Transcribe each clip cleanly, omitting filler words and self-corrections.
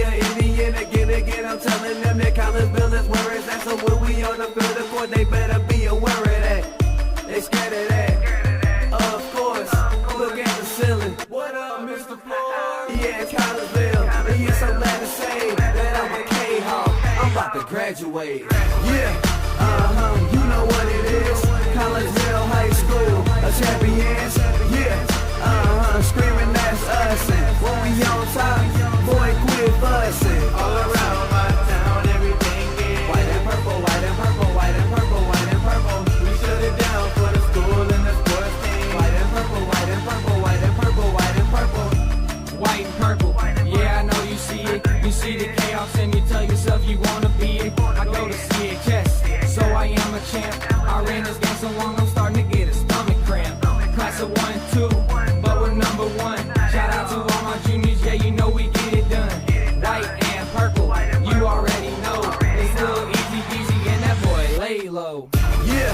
Columbia, Indiana, again, I'm telling them that Collinsville is where it's at. So when we on the field of court, they better be aware of that. They scared of that. Of course, look at the ceiling. What up, Mr. Floyd? Yeah, it's Collinsville. And yes, I'm glad to say that I'm a Kahok. I'm about to graduate. Yeah, you know what it is. Collinsville High School, a champions. Yeah, screaming that's us. And when we on top, boy, quit fussing. All around my town, everything is white and purple, white and purple, white and purple, white and purple. We shut it down for the school and the sports team. White and purple, white and purple, white and purple, white and purple. White and purple, yeah, I know you see it. You see the chaos and you tell yourself you wanna be it. I go to CHS, so I am a champ. I ran this game so long I'm starting to get a stomach cramp. Class of 1 and 2, but we're number 1. Shout out to all my juniors, yeah, you know we get it done. White and purple, you already know. It's still easy peasy and that boy lay low. Yeah,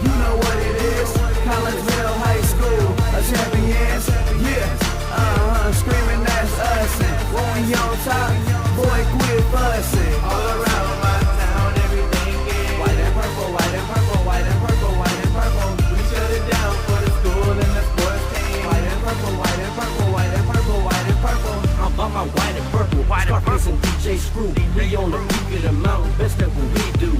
you know what it is. Collinsville High School, a champions. Yeah, screaming that's us. And when we on top, boy, quit fussing. All around my town, everything is white and purple, white and purple, white and purple, white and purple. We shut it down for the school and the sports team. White and purple, white and purple, white and purple, white and purple. I'm by my white and purple, Scarface and DJ Screw. We on the peak of the mountain, best at what we do.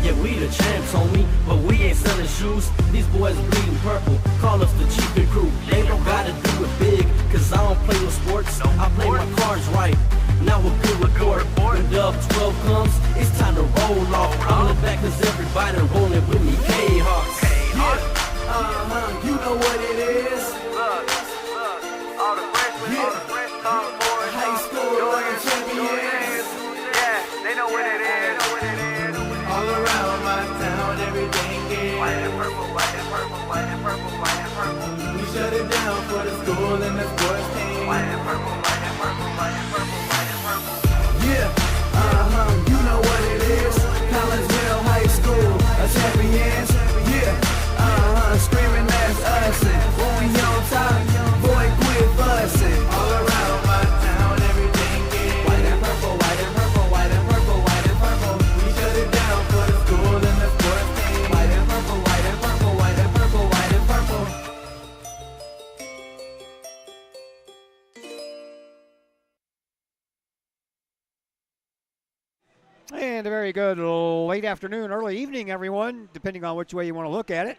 Yeah, we the champs, homie, but we ain't selling shoes. These boys bleeding purple, call us the cheapest crew. They don't gotta do it big, cause I don't play no sports. I play my cards right, now a good report. When Dub 12 comes, it's time to roll off. I'm in the back cause everybody rolling with me, K-Hawks. Yeah, you know what it is. All the freshmen come forward. High school, champions. Yeah, they know what it is. All around my town, everything is White and purple, white and purple, white and purple, white and purple. we shut it down for the school and the sports team. White and purple, white and purple, white and purple, white and purple. Yeah, you know what it is. Collinsville High School, a champions. Yeah, screaming that's us. And when we on top, boy, quit fussing. All around my town, everything is white and purple, white and purple, white and purple, white and purple. We shut it down for the school and the sports team. White and purple, white and purple, white and purple, white and purple. And a very good late afternoon, early evening, everyone, depending on which way you want to look at it.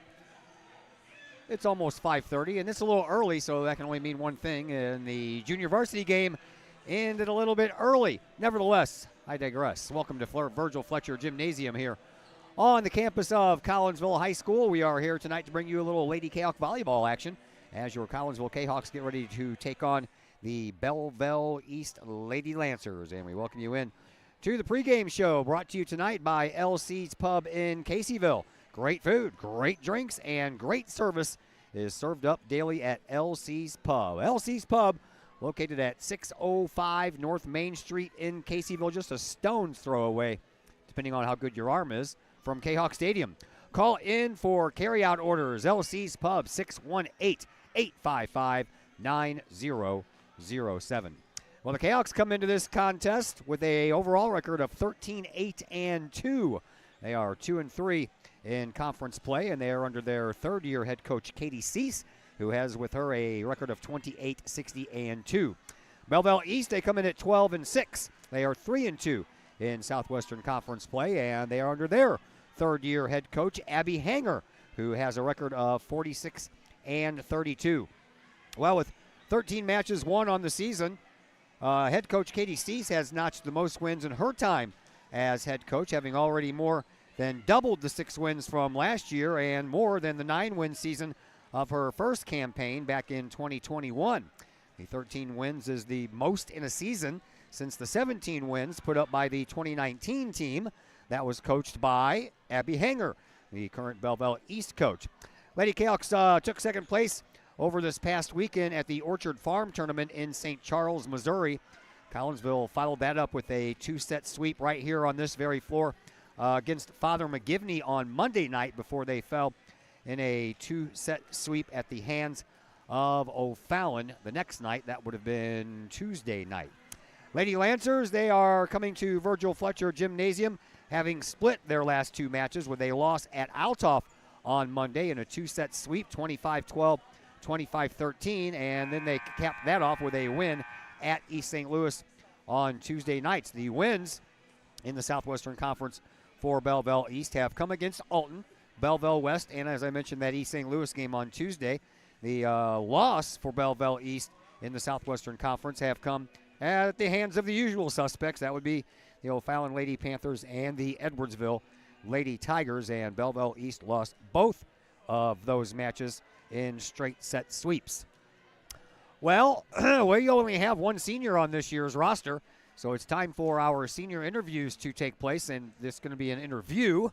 It's almost 5:30, and it's a little early, so that can only mean one thing. And the junior varsity game ended a little bit early. Nevertheless, I digress. Welcome to Virgil Fletcher Gymnasium here on the campus of Collinsville High School. We are here tonight to bring you a little Lady Kahok volleyball action as your Collinsville Kahawks get ready to take on the Belleville East Lady Lancers. And we welcome you in to the pregame show brought to you tonight by LC's Pub in Caseyville. Great food, great drinks, and great service is served up daily at LC's Pub. LC's Pub, located at 605 North Main Street in Caseyville, just a stone's throw away, depending on how good your arm is, from Kahok Stadium. Call in for carryout orders. LC's Pub, 618-855-9007. Well, the Kahawks come into this contest with a overall record of 13-8-2. They are 2-3 in conference play, and they are under their third-year head coach, Katie Cease, who has with her a record of 28-60-2. Belleville East, they come in at 12-6. They are 3-2 in Southwestern Conference play, and they are under their third-year head coach, Abby Hanger, who has a record of 46-32. Well, with 13 matches won on the season, head coach Katie Cease has notched the most wins in her time as head coach, having already more than doubled the 6 wins from last year and more than the 9-win season of her first campaign back in 2021. The 13 wins is the most in a season since the 17 wins put up by the 2019 team that was coached by Abby Hanger, the current Belleville East coach. Lady Kahawks took second place over this past weekend at the Orchard Farm Tournament in St. Charles, Missouri. Collinsville followed that up with a 2-set sweep right here on this very floor against Father McGivney on Monday night before they fell in a 2-set sweep at the hands of O'Fallon the next night. That would have been Tuesday night. Lady Lancers, they are coming to Virgil Fletcher Gymnasium, having split their last two matches with a loss at Altoff on Monday in a two-set sweep, 25-12, 25-13, and then they capped that off with a win at East St. Louis on Tuesday nights. The wins in the Southwestern Conference for Belleville East have come against Alton, Belleville West, and as I mentioned, that East St. Louis game on Tuesday. The loss for Belleville East in the Southwestern Conference have come at the hands of the usual suspects. That would be the O'Fallon Lady Panthers and the Edwardsville Lady Tigers, and Belleville East lost both of those matches in straight set sweeps. Well, we only have one senior on this year's roster, so it's time for our senior interviews to take place, and this is going to be an interview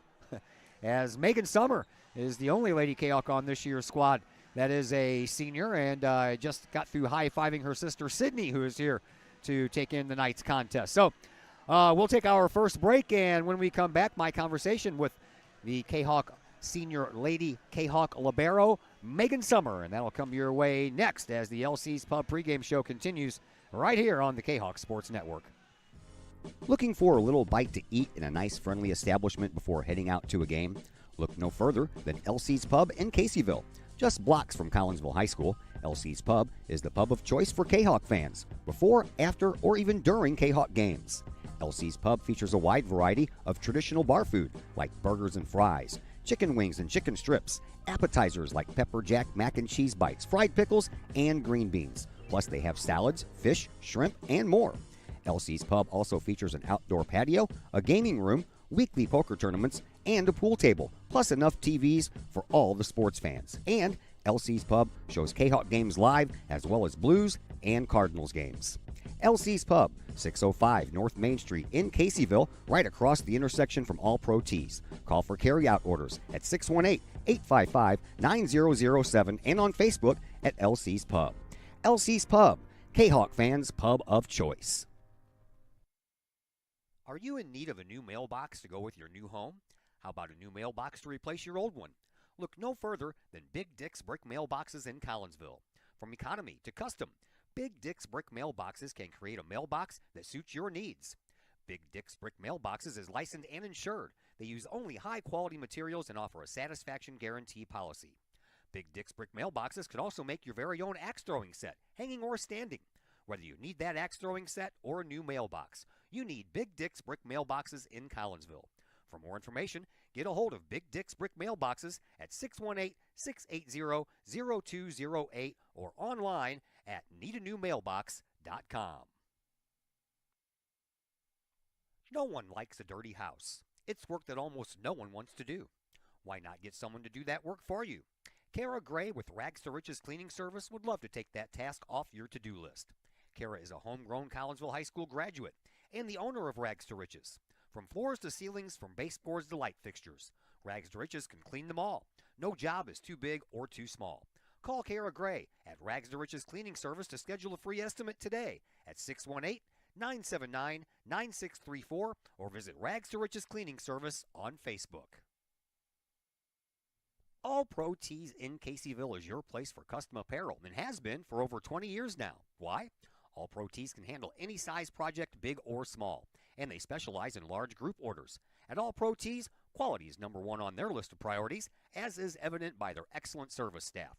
as Megan Summer is the only Lady Kahok on this year's squad that is a senior, and I just got through high-fiving her sister Sydney, who is here to take in the night's contest. So we'll take our first break, and when we come back, my conversation with the Kahok senior Lady Kahok libero, Megan Summer, and that'll come your way next as the LC's Pub pregame show continues right here on the Kahok Sports Network. Looking for a little bite to eat in a nice, friendly establishment before heading out to a game? Look no further than LC's Pub in Caseyville. Just blocks from Collinsville High School, LC's Pub is the pub of choice for Kahok fans, before, after, or even during Kahok games. LC's Pub features a wide variety of traditional bar food like burgers and fries, chicken wings and chicken strips, appetizers like pepper jack mac and cheese bites, fried pickles, and green beans. Plus they have salads, fish, shrimp, and more. LC's Pub also features an outdoor patio, a gaming room, weekly poker tournaments, and a pool table, plus enough TVs for all the sports fans. And LC's Pub shows Kahok games live as well as Blues and Cardinals games. LC's Pub, 605 North Main Street in Caseyville, right across the intersection from All Pro Tees. Call for carry-out orders at 618-855-9007 and on Facebook at LC's Pub. LC's Pub, Kahok fans' pub of choice. Are you in need of a new mailbox to go with your new home? How about a new mailbox to replace your old one? Look no further than Big Dick's Brick Mailboxes in Collinsville. From economy to custom, Big Dick's Brick Mailboxes can create a mailbox that suits your needs. Big Dick's Brick Mailboxes is licensed and insured. They use only high-quality materials and offer a satisfaction guarantee policy. Big Dick's Brick Mailboxes can also make your very own axe throwing set, hanging or standing. Whether you need that axe throwing set or a new mailbox, you need Big Dick's Brick Mailboxes in Collinsville. For more information, get a hold of Big Dick's Brick Mailboxes at 618-680-0208 or online at needanewmailbox.com. No one likes a dirty house. It's work that almost no one wants to do. Why not get someone to do that work for you? Kara Gray with Rags to Riches Cleaning Service would love to take that task off your to-do list. Kara is a homegrown Collinsville High School graduate and the owner of Rags to Riches. From floors to ceilings, from baseboards to light fixtures, Rags to Riches can clean them all. No job is too big or too small. Call Kara Gray at Rags to Riches Cleaning Service to schedule a free estimate today at 618-979-9634 or visit Rags to Riches Cleaning Service on Facebook. All Pro Tees in Caseyville is your place for custom apparel and has been for over 20 years now. Why? All Pro Tees can handle any size project, big or small, and they specialize in large group orders. At All Pro Tees, quality is number one on their list of priorities, as is evident by their excellent service staff.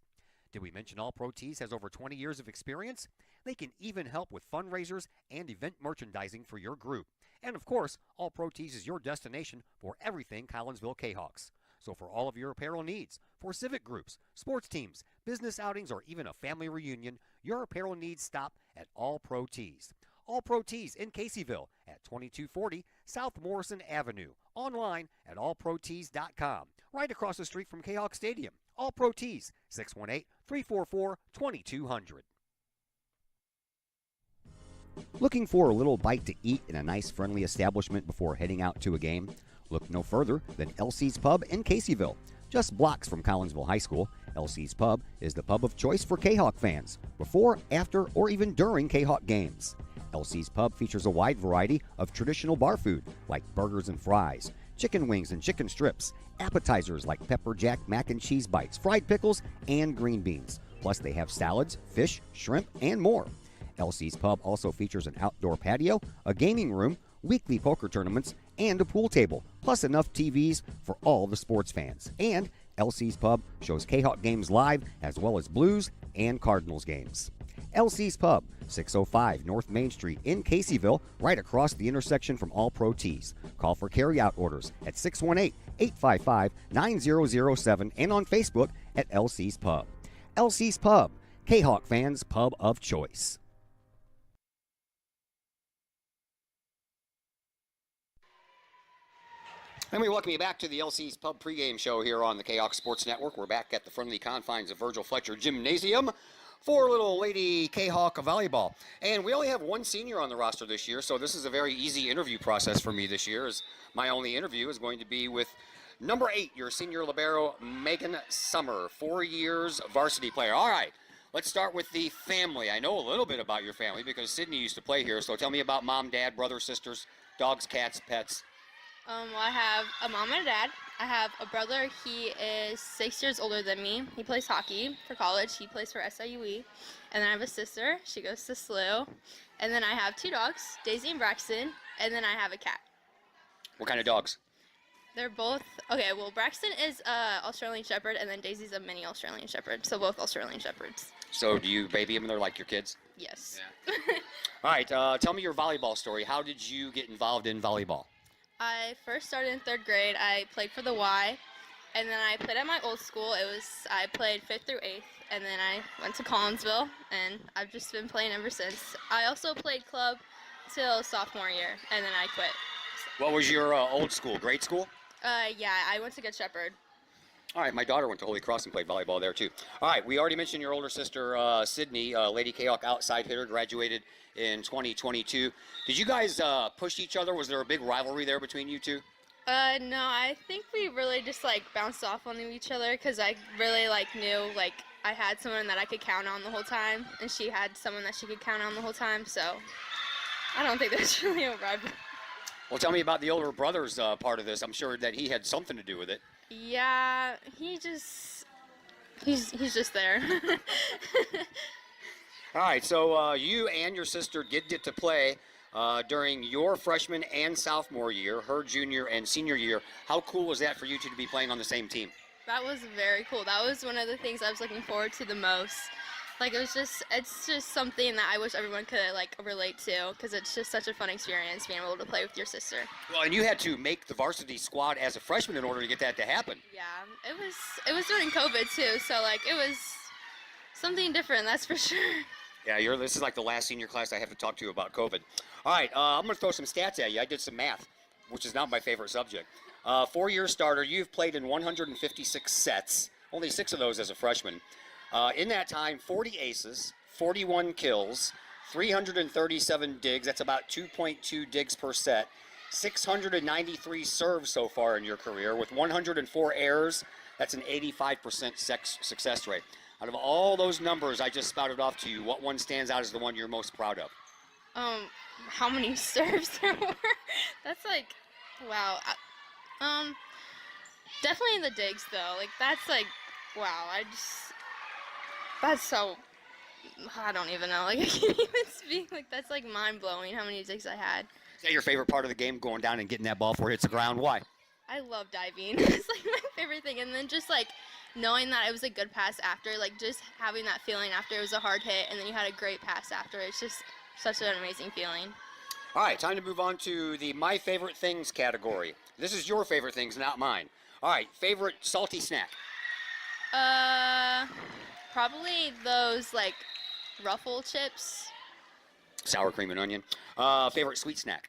Did we mention All Pro Tees has over 20 years of experience? They can even help with fundraisers and event merchandising for your group. And of course, All Pro Tees is your destination for everything Collinsville Kahawks. So for all of your apparel needs, for civic groups, sports teams, business outings, or even a family reunion, your apparel needs stop at All Pro Tees. All Pro Tees in Caseyville at 2240 South Morrison Avenue. Online at allprotees.com. Right across the street from Kahok Stadium. All Pro Tees, 618-344-2200. Looking for a little bite to eat in a nice, friendly establishment before heading out to a game? Look no further than LC's Pub in Caseyville. Just blocks from Collinsville High School, LC's Pub is the pub of choice for Kahok fans, before, after, or even during Kahok games. LC's Pub features a wide variety of traditional bar food like burgers and fries, chicken wings and chicken strips, appetizers like pepper jack mac and cheese bites, fried pickles, and green beans. Plus they have salads, fish, shrimp, and more. LC's Pub also features an outdoor patio, a gaming room, weekly poker tournaments, and a pool table, plus enough TVs for all the sports fans. And LC's Pub shows Kahok games live as well as Blues and Cardinals games. LC's Pub, 605 North Main Street in Caseyville, right across the intersection from All Pro Tees. Call for carry-out orders at 618-855-9007 and on Facebook at LC's Pub. LC's Pub, Kahok fans' pub of choice. And we welcome you back to the LC's Pub pregame show here on the Kahok Sports Network. We're back at the friendly confines of Virgil Fletcher Gymnasium for little lady Kahok volleyball. And we only have one senior on the roster this year, so this is a very easy interview process for me this year, as my only interview is going to be with number 8, your senior libero, Megan Summer, 4 years varsity player. All right, let's start with the family. I know a little bit about your family because Sydney used to play here, so tell me about mom, dad, brothers, sisters, dogs, cats, pets. Well, I have a mom and a dad. I have a brother. He is 6 years older than me. He plays hockey for college. He plays for SIUE. And then I have a sister. She goes to SLU. And then I have 2 dogs, Daisy and Braxton. And then I have a cat. What kind of dogs? They're both, okay, well, Braxton is Australian Shepherd, and then Daisy's a mini Australian Shepherd. So both Australian Shepherds. So do you baby them? They're like your kids? Yes. Yeah. All right, tell me your volleyball story. How did you get involved in volleyball? I first started in 3rd grade. I played for the Y, and then I played at my old school. I played 5th through 8th, and then I went to Collinsville, and I've just been playing ever since. I also played club till sophomore year, and then I quit. What was your old school, grade school? Yeah, I went to Good Shepherd. All right, my daughter went to Holy Cross and played volleyball there too. All right, we already mentioned your older sister, Sydney, Lady Kahok outside hitter, graduated in 2022. Did you guys push each other? Was there a big rivalry there between you two? No, I think we really just bounced off on each other because I really knew I had someone that I could count on the whole time, and she had someone that she could count on the whole time. So I don't think there's really a rivalry. Well, tell me about the older brother's part of this. I'm sure that he had something to do with it. Yeah, he's just there. All right, so you and your sister did get to play during your freshman and sophomore year, her junior and senior year. How cool was that for you two to be playing on the same team? That was very cool. That was one of the things I was looking forward to the most. It's just something that I wish everyone could relate to, because it's just such a fun experience being able to play with your sister. Well, and you had to make the varsity squad as a freshman in order to get that to happen. Yeah, it was during COVID too, so it was something different, that's for sure. Yeah, this is the last senior class I have to talk to you about COVID. All right, I'm going to throw some stats at you. I did some math, which is not my favorite subject. 4-year starter, you've played in 156 sets, only 6 of those as a freshman. In that time, 40 aces, 41 kills, 337 digs, that's about 2.2 digs per set, 693 serves so far in your career, with 104 errors, that's an 85% success rate. Out of all those numbers I just spouted off to you, what one stands out as the one you're most proud of? How many serves there were? That's wow. Definitely the digs though, that's wow, that's so, I don't even know, I can't even speak, that's mind-blowing how many digs I had. Is that your favorite part of the game, going down and getting that ball before it hits the ground? Why? I love diving. It's my favorite thing, and then just knowing that it was a good pass after, just having that feeling after it was a hard hit, and then you had a great pass after, it's just such an amazing feeling. All right, time to move on to the My Favorite Things category. This is your favorite things, not mine. All right, favorite salty snack? Probably those Ruffle chips. Sour cream and onion. Favorite sweet snack?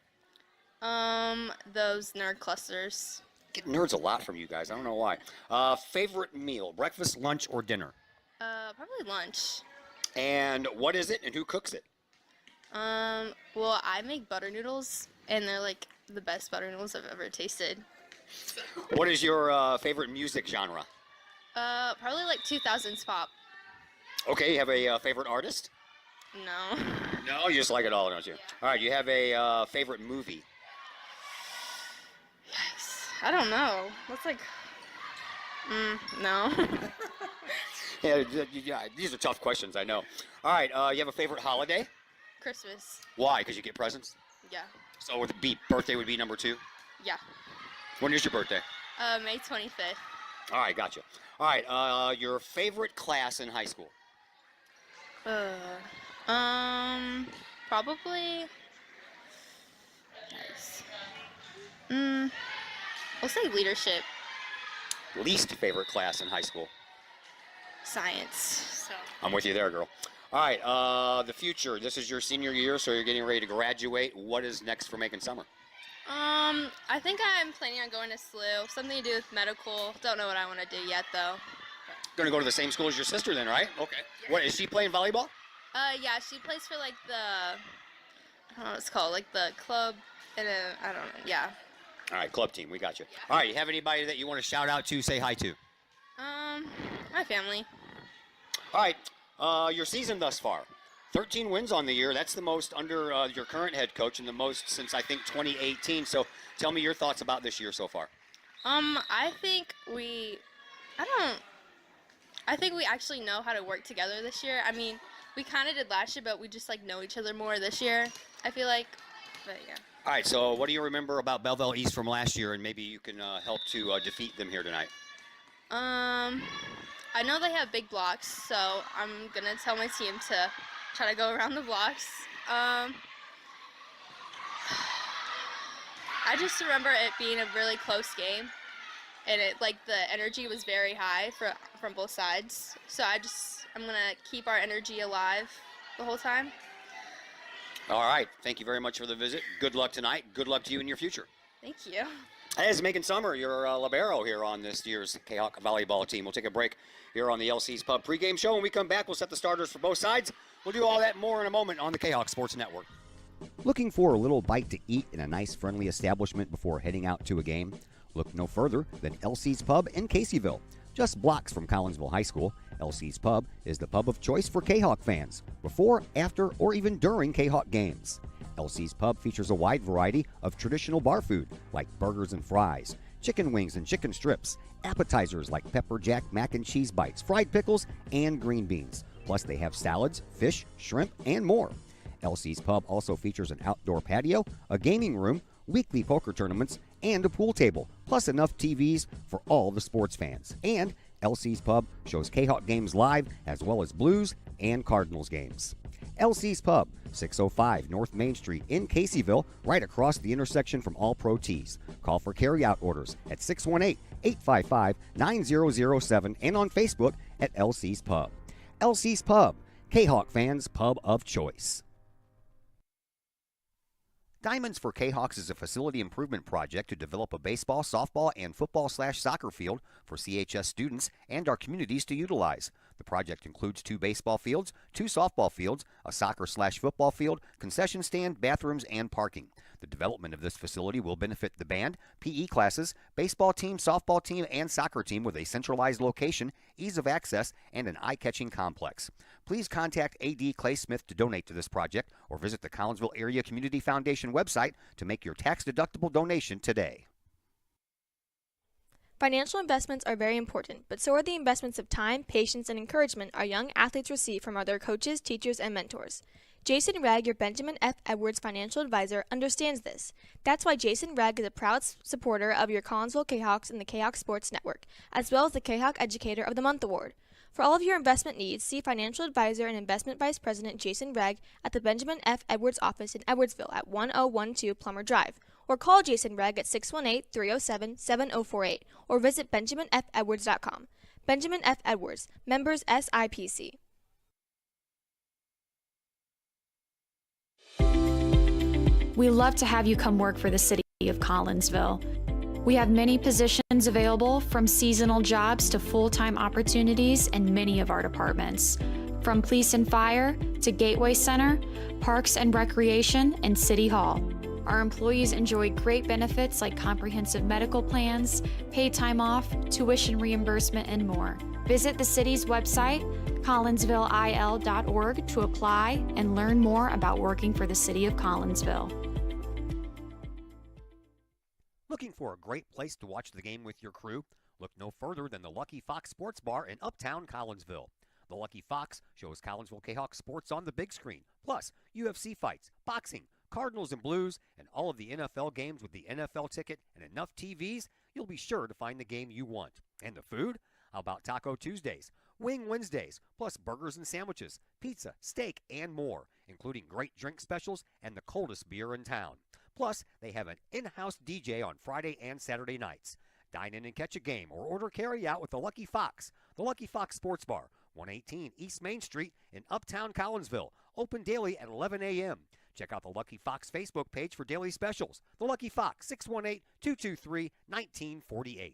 Those nerd clusters. Get nerds a lot from you guys. I don't know why. Favorite meal? Breakfast, lunch, or dinner? Probably lunch. And what is it, and who cooks it? Well, I make butter noodles, and they're the best butter noodles I've ever tasted. What is your favorite music genre? Probably 2000s pop. Okay, you have a favorite artist? No. No, you just like it all, don't you? Yeah. All right, you have a favorite movie? Yikes. I don't know. That's no. Yeah, these are tough questions, I know. All right, you have a favorite holiday? Christmas. Why? Because you get presents? Yeah. So birthday would be number 2? Yeah. When is your birthday? May 25th. All right, gotcha. All right, your favorite class in high school? Probably. Nice. We'll say leadership. Least favorite class in high school? Science. So. I'm with you there, girl. All right, the future. This is your senior year, so you're getting ready to graduate. What is next for Macon Summer? I think I'm planning on going to SLU. Something to do with medical. Don't know what I want to do yet, though. Going to go to the same school as your sister then, right? Okay. Yeah. What, is she playing volleyball? Yeah, she plays for like the, I don't know what it's called, like the club, and I don't know, yeah. All right, club team, we got you. All right, you have anybody that you want to shout out to, say hi to? My family. All right, your season thus far. 13 wins on the year. That's the most under your current head coach and the most since, I think, 2018. So tell me your thoughts about this year so far. I think we actually know how to work together this year. I mean, we kind of did last year, but we just, like, know each other more this year, I feel like. But, yeah. All right, so what do you remember about Belleville East from last year, and maybe you can help to defeat them here tonight? I know they have big blocks, so I'm going to tell my team to try to go around the blocks. I just remember it being a really close game, and the energy was very high from both sides. So I'm going to keep our energy alive the whole time. All right, thank you very much for the visit. Good luck tonight. Good luck to you in your future. Thank you. As Macon Summer, your libero here on this year's Kahok volleyball team. We'll take a break here on the LC's Pub pregame show. When we come back, we'll set the starters for both sides. We'll do all that more in a moment on the Kahok Sports Network. Looking for a little bite to eat in a nice, friendly establishment before heading out to a game? Look no further than LC's Pub in Caseyville. Just blocks from Collinsville High School, LC's Pub is the pub of choice for Kahok fans, before, after, or even during Kahok games. LC's Pub features a wide variety of traditional bar food like burgers and fries, chicken wings and chicken strips, appetizers like pepper jack mac and cheese bites, fried pickles, and green beans. Plus they have salads, fish, shrimp, and more. LC's Pub also features an outdoor patio, a gaming room, weekly poker tournaments, and a pool table, plus enough TVs for all the sports fans. And LC's Pub shows Kahok games live as well as Blues and Cardinals games. LC's Pub, 605 North Main Street in Caseyville, right across the intersection from All Pro Tees. Call for carryout orders at 618-855-9007 and on Facebook at LC's Pub. LC's Pub, Kahok fans' pub of choice. Diamonds for Kahawks is a facility improvement project to develop a baseball, softball, and football/soccer field for CHS students and our communities to utilize. The project includes 2 baseball fields, 2 softball fields, a soccer/football field, concession stand, bathrooms, and parking. The development of this facility will benefit the band, PE classes, baseball team, softball team, and soccer team with a centralized location, ease of access, and an eye-catching complex. Please contact A.D. Clay Smith to donate to this project or visit the Collinsville Area Community Foundation website to make your tax-deductible donation today. Financial investments are very important, but so are the investments of time, patience, and encouragement our young athletes receive from their coaches, teachers, and mentors. Jason Ragg, your Benjamin F. Edwards financial advisor, understands this. That's why Jason Ragg is a proud supporter of your Collinsville Kahawks and the Kahok Sports Network, as well as the Kahok Educator of the Month Award. For all of your investment needs, see financial advisor and investment vice president Jason Ragg at the Benjamin F. Edwards office in Edwardsville at 1012 Plummer Drive, or call Jason Ragg at 618-307-7048, or visit benjaminfedwards.com. Benjamin F. Edwards, members SIPC. We love to have you come work for the city of Collinsville. We have many positions available, from seasonal jobs to full-time opportunities in many of our departments. From police and fire to Gateway Center, Parks and Recreation, and City Hall. Our employees enjoy great benefits like comprehensive medical plans, paid time off, tuition reimbursement, and more. Visit the city's website, collinsvilleil.org, to apply and learn more about working for the city of Collinsville. Looking for a great place to watch the game with your crew? Look no further than the Lucky Fox Sports Bar in Uptown Collinsville. The Lucky Fox shows Collinsville Kahawk sports on the big screen, Plus, UFC fights, boxing, Cardinals and Blues, and all of the NFL games with the NFL ticket and enough TVs, you'll be sure to find the game you want. And the food? How about Taco Tuesdays, Wing Wednesdays, plus burgers and sandwiches, pizza, steak, and more, including great drink specials and the coldest beer in town. Plus, they have an in-house DJ on Friday and Saturday nights. Dine in and catch a game or order carry-out with the Lucky Fox Sports Bar, 118 East Main Street in Uptown Collinsville, open daily at 11 a.m. Check out the Lucky Fox Facebook page for daily specials. The Lucky Fox, 618-223-1948.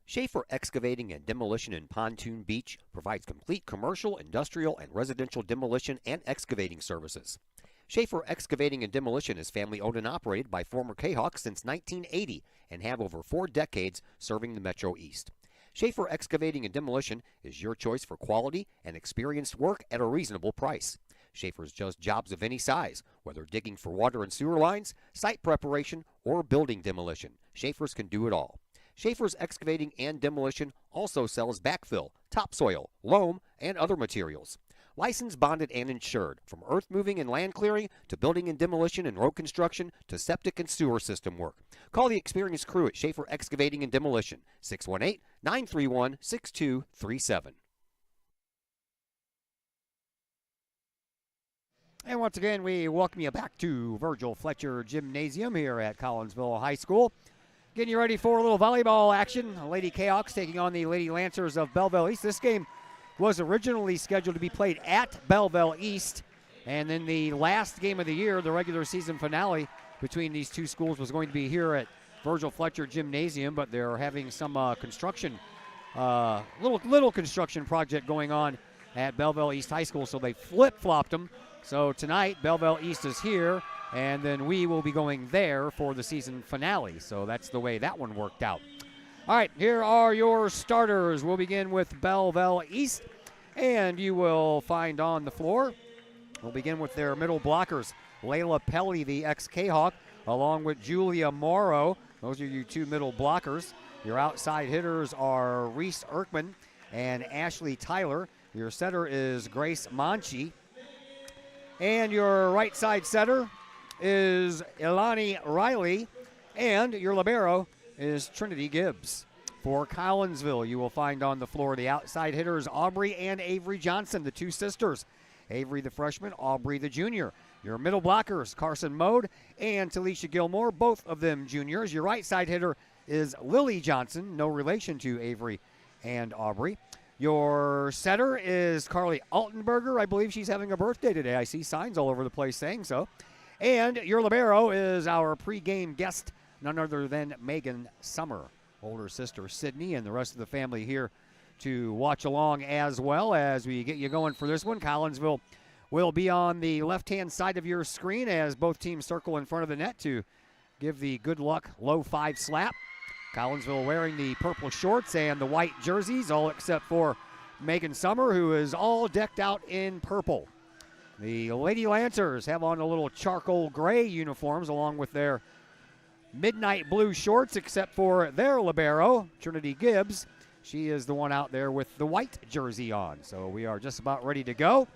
Schaefer Excavating and Demolition in Pontoon Beach provides complete commercial, industrial, and residential demolition and excavating services. Schaefer Excavating and Demolition is family owned and operated by former Kahok since 1980 and have over 4 decades serving the Metro East. Schaefer Excavating and Demolition is your choice for quality and experienced work at a reasonable price. Schaefer's does jobs of any size, whether digging for water and sewer lines, site preparation, or building demolition. Schaefer's can do it all. Schaefer's Excavating and Demolition also sells backfill, topsoil, loam, and other materials. Licensed, bonded, and insured, from earth moving and land clearing to building and demolition and road construction to septic and sewer system work. Call the experienced crew at Schaefer Excavating and Demolition, 618-931-6237. And once again, we welcome you back to Virgil Fletcher Gymnasium here at Collinsville High School. Getting you ready for a little volleyball action. Lady Kahawks taking on the Lady Lancers of Belleville East. This game was originally scheduled to be played at Belleville East, and then the last game of the year, the regular season finale between these two schools, was going to be here at Virgil Fletcher Gymnasium, but they're having some construction, little construction project going on at Belleville East High School, so they flip-flopped them. So tonight, Belleville East is here, and then we will be going there for the season finale. So that's the way that one worked out. All right, here are your starters. We'll begin with Belleville East, and you will find on the floor, we'll begin with their middle blockers, Layla Pelly, the ex-Kahawk, along with Julia Morrow. Those are your two middle blockers. Your outside hitters are Reese Erkman and Ashley Tyler. Your setter is Grace Monchi. And your right side setter is Ilani Riley. And your libero is Trinity Gibbs. For Collinsville, you will find on the floor the outside hitters Aubrey and Avery Johnson, the two sisters. Avery the freshman, Aubrey the junior. Your middle blockers, Carson Mode and Talisha Gilmore, both of them juniors. Your right side hitter is Lily Johnson, no relation to Avery and Aubrey. Your setter is Carly Altenberger. I believe she's having a birthday today. I see signs all over the place saying so. And your libero is our pregame guest, none other than Megan Summer, older sister Sydney, and the rest of the family here to watch along as well as we get you going for this one. Collinsville will be on the left-hand side of your screen as both teams circle in front of the net to give the good luck low 5 slap. Collinsville wearing the purple shorts and the white jerseys, all except for Megan Summer, who is all decked out in purple. The Lady Lancers have on a little charcoal gray uniforms along with their midnight blue shorts, except for their libero, Trinity Gibbs. She is the one out there with the white jersey on. So we are just about ready to go.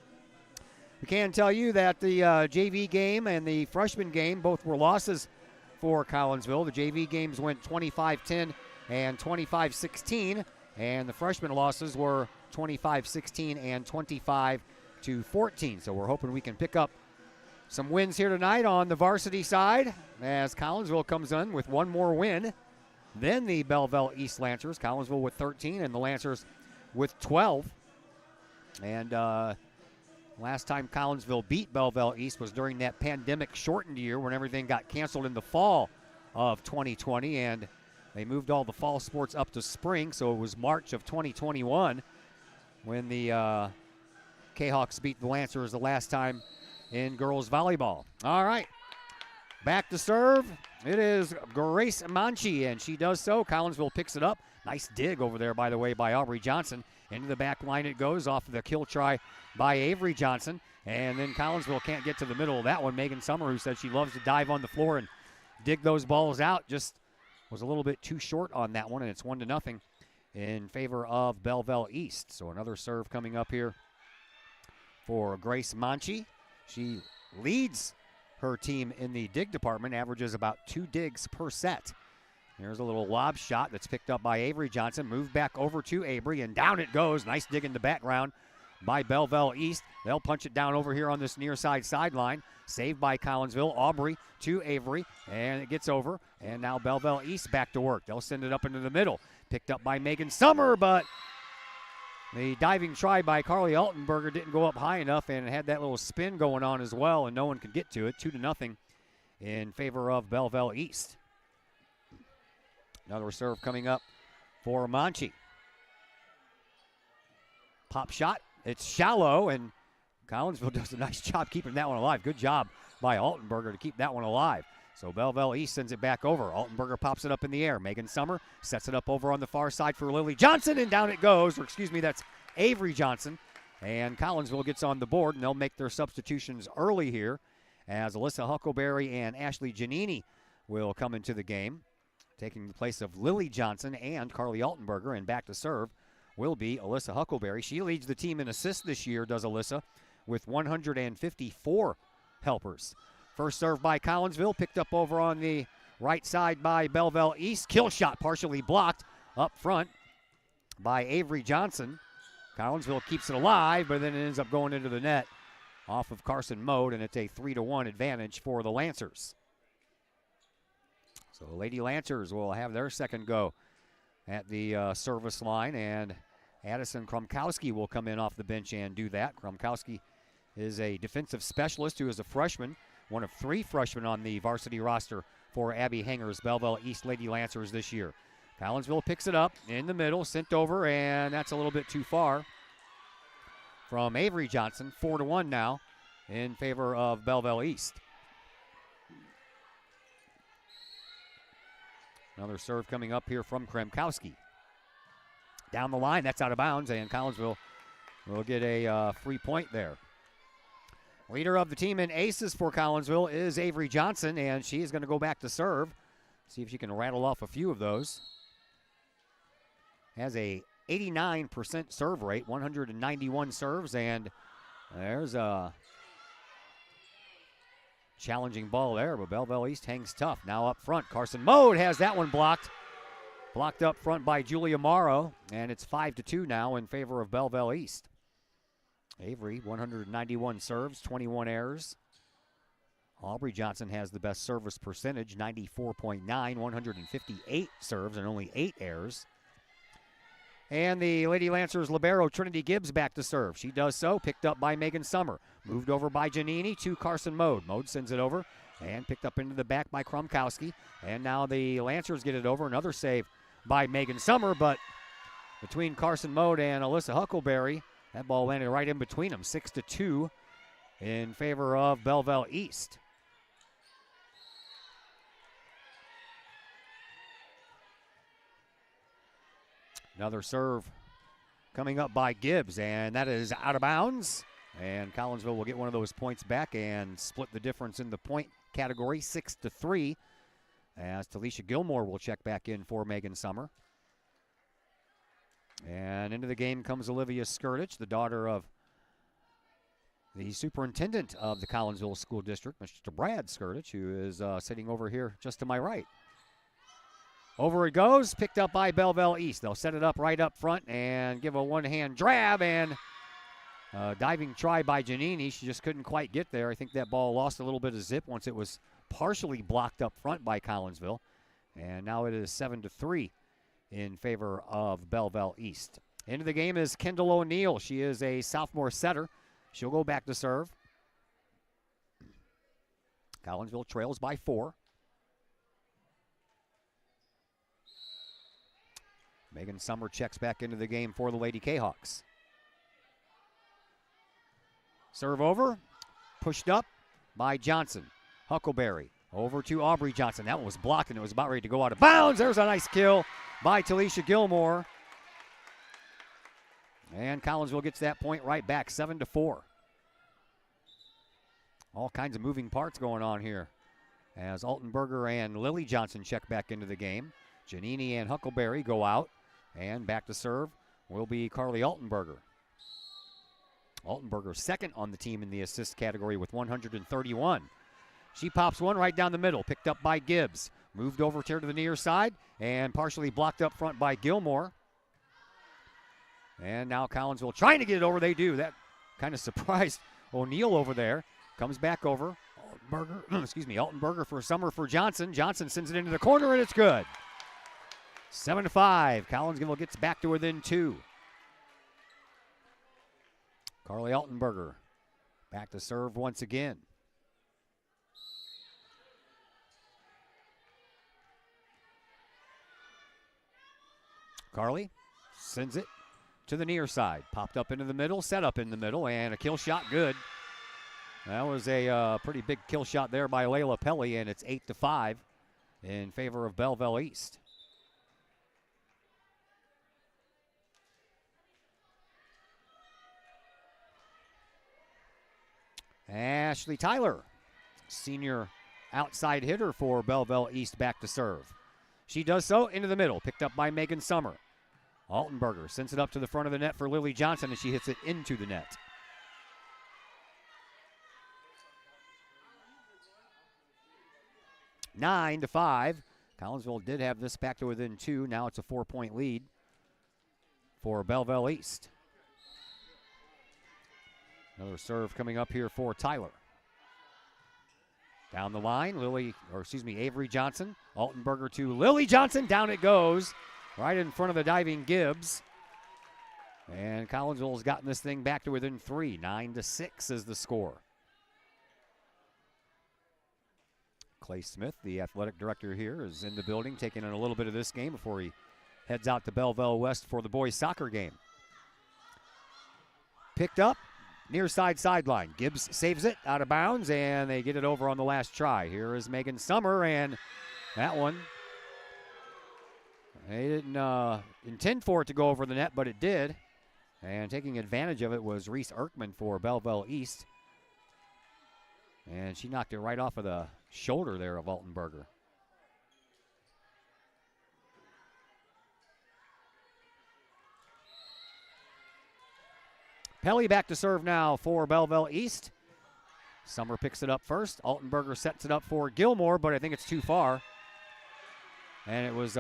We can tell you that the JV game and the freshman game both were losses for Collinsville. The JV games went 25-10 and 25-16, and the freshman losses were 25-16 and 25-14. So we're hoping we can pick up some wins here tonight on the varsity side as Collinsville comes in with one more win than the Belleville East Lancers. Collinsville with 13 and the Lancers with 12. And last time Collinsville beat Belleville East was during that pandemic-shortened year when everything got canceled in the fall of 2020, and they moved all the fall sports up to spring, so it was March of 2021 when the Kahawks beat the Lancers the last time in girls volleyball. All right, back to serve. It is Grace Monchi, and she does so. Collinsville picks it up. Nice dig over there, by the way, by Aubrey Johnson. Into the back line it goes off of the kill try by Avery Johnson. And then Collinsville can't get to the middle of that one. Megan Summer, who said she loves to dive on the floor and dig those balls out, just was a little bit too short on that one, and it's 1-0 in favor of Belleville East. So another serve coming up here for Grace Monchi. She leads her team in the dig department, averages about 2 digs per set. Here's a little lob shot that's picked up by Avery Johnson. Moved back over to Avery, and down it goes. Nice dig in the background by Belleville East. They'll punch it down over here on this near side sideline. Saved by Collinsville. Aubrey to Avery, and it gets over. And now Belleville East back to work. They'll send it up into the middle. Picked up by Megan Summer, but the diving try by Carly Altenberger didn't go up high enough, and it had that little spin going on as well, and no one could get to it. 2-0 in favor of Belleville East. Another serve coming up for Monchi. Pop shot. It's shallow, and Collinsville does a nice job keeping that one alive. Good job by Altenberger to keep that one alive. So Belleville East sends it back over. Altenberger pops it up in the air. Megan Summer sets it up over on the far side for Lily Johnson, and down it goes. Or excuse me, that's Avery Johnson. And Collinsville gets on the board, and they'll make their substitutions early here as Alyssa Huckleberry and Ashley Giannini will come into the game, taking the place of Lily Johnson and Carly Altenberger. And back to serve will be Alyssa Huckleberry. She leads the team in assists this year, does Alyssa, with 154 helpers. First serve by Collinsville, picked up over on the right side by Belleville East. Kill shot partially blocked up front by Avery Johnson. Collinsville keeps it alive, but then it ends up going into the net off of Carson Mode, and it's a 3-1 advantage for the Lancers. So the Lady Lancers will have their second go at the service line, and Addison Kromkowski will come in off the bench and do that. Kromkowski is a defensive specialist who is a freshman, one of 3 freshmen on the varsity roster for Abby Hanger's Belleville East Lady Lancers this year. Collinsville picks it up in the middle, sent over, and that's a little bit too far from Avery Johnson. 4-1 now in favor of Belleville East. Another serve coming up here from Kremkowski. Down the line, that's out of bounds, and Collinsville will get a free point there. Leader of the team in aces for Collinsville is Avery Johnson, and she is going to go back to serve. See if she can rattle off a few of those. Has a 89% serve rate, 191 serves, and there's a challenging ball there, but Belleville East hangs tough. Now up front, Carson Mode has that one blocked. Blocked up front by Julia Morrow, and it's 5-2 now in favor of Belleville East. Avery, 191 serves, 21 errors. Aubrey Johnson has the best service percentage, 94.9, 158 serves and only 8 errors. And the Lady Lancers libero, Trinity Gibbs, back to serve. She does so, picked up by Megan Summer. Moved over by Giannini to Carson Mode. Mode sends it over and picked up into the back by Kromkowski. And now the Lancers get it over. Another save by Megan Summer, but between Carson Mode and Alyssa Huckleberry, that ball landed right in between them. 6-2 in favor of Belleville East. Another serve coming up by Gibbs, and that is out of bounds. And Collinsville will get one of those points back and split the difference in the point category, 6-3, as Talisha Gilmore will check back in for Megan Summer. And into the game comes Olivia Skirtich, the daughter of the superintendent of the Collinsville School District, Mr. Brad Skirtich, who is sitting over here just to my right. Over it goes, picked up by Belleville East. They'll set it up right up front and give a one-hand grab, and diving try by Giannini. She just couldn't quite get there. I think that ball lost a little bit of zip once it was partially blocked up front by Collinsville. And now it is 7-3 in favor of Belleville East. Into the game is Kendall O'Neill. She is a sophomore setter. She'll go back to serve. Collinsville trails by 4. Megan Summer checks back into the game for the Lady Kahawks. Serve over, pushed up by Johnson. Huckleberry over to Aubrey Johnson. That one was blocked and it was about ready to go out of bounds. There's a nice kill by Talisha Gilmore. And Collinsville gets that point right back, 7-4. All kinds of moving parts going on here as Altenberger and Lily Johnson check back into the game. Giannini and Huckleberry go out. And back to serve will be Carly Altenberger. Altenberger second on the team in the assist category with 131. She pops one right down the middle, picked up by Gibbs. Moved over to the near side and partially blocked up front by Gilmore. And now Collinsville trying to get it over. They do. That kind of surprised O'Neal over there. Comes back over. Altenberger for Summer for Johnson. Johnson sends it into the corner, and it's good. 7-5. Collinsville gets back to within 2. Carly Altenberger back to serve once again. Carly sends it to the near side. Popped up into the middle, set up in the middle, and a kill shot good. That was a pretty big kill shot there by Layla Pelly, and it's 8-5 in favor of Belleville East. Ashley Tyler, senior outside hitter for Belleville East, back to serve. She does so into the middle, picked up by Megan Summer. Altenberger sends it up to the front of the net for Lily Johnson, and she hits it into the net. 9-5. Collinsville did have this back to within 2. Now it's a 4-point lead for Belleville East. Another serve coming up here for Tyler. Down the line, Avery Johnson. Altenberger to Lily Johnson. Down it goes. Right in front of the diving Gibbs. And Collinsville's gotten this thing back to within 3. 9-6 is the score. Clay Smith, the athletic director here, is in the building taking in a little bit of this game before he heads out to Belleville West for the boys' soccer game. Picked up, near side sideline. Gibbs saves it out of bounds, and they get it over on the last try. Here is Megan Summer, and that one, they didn't intend for it to go over the net, but it did. And taking advantage of it was Reese Erkman for Belleville East. And she knocked it right off of the shoulder there of Altenberger. Pelly back to serve now for Belleville East. Summer picks it up first. Altenberger sets it up for Gilmore, but I think it's too far. And it was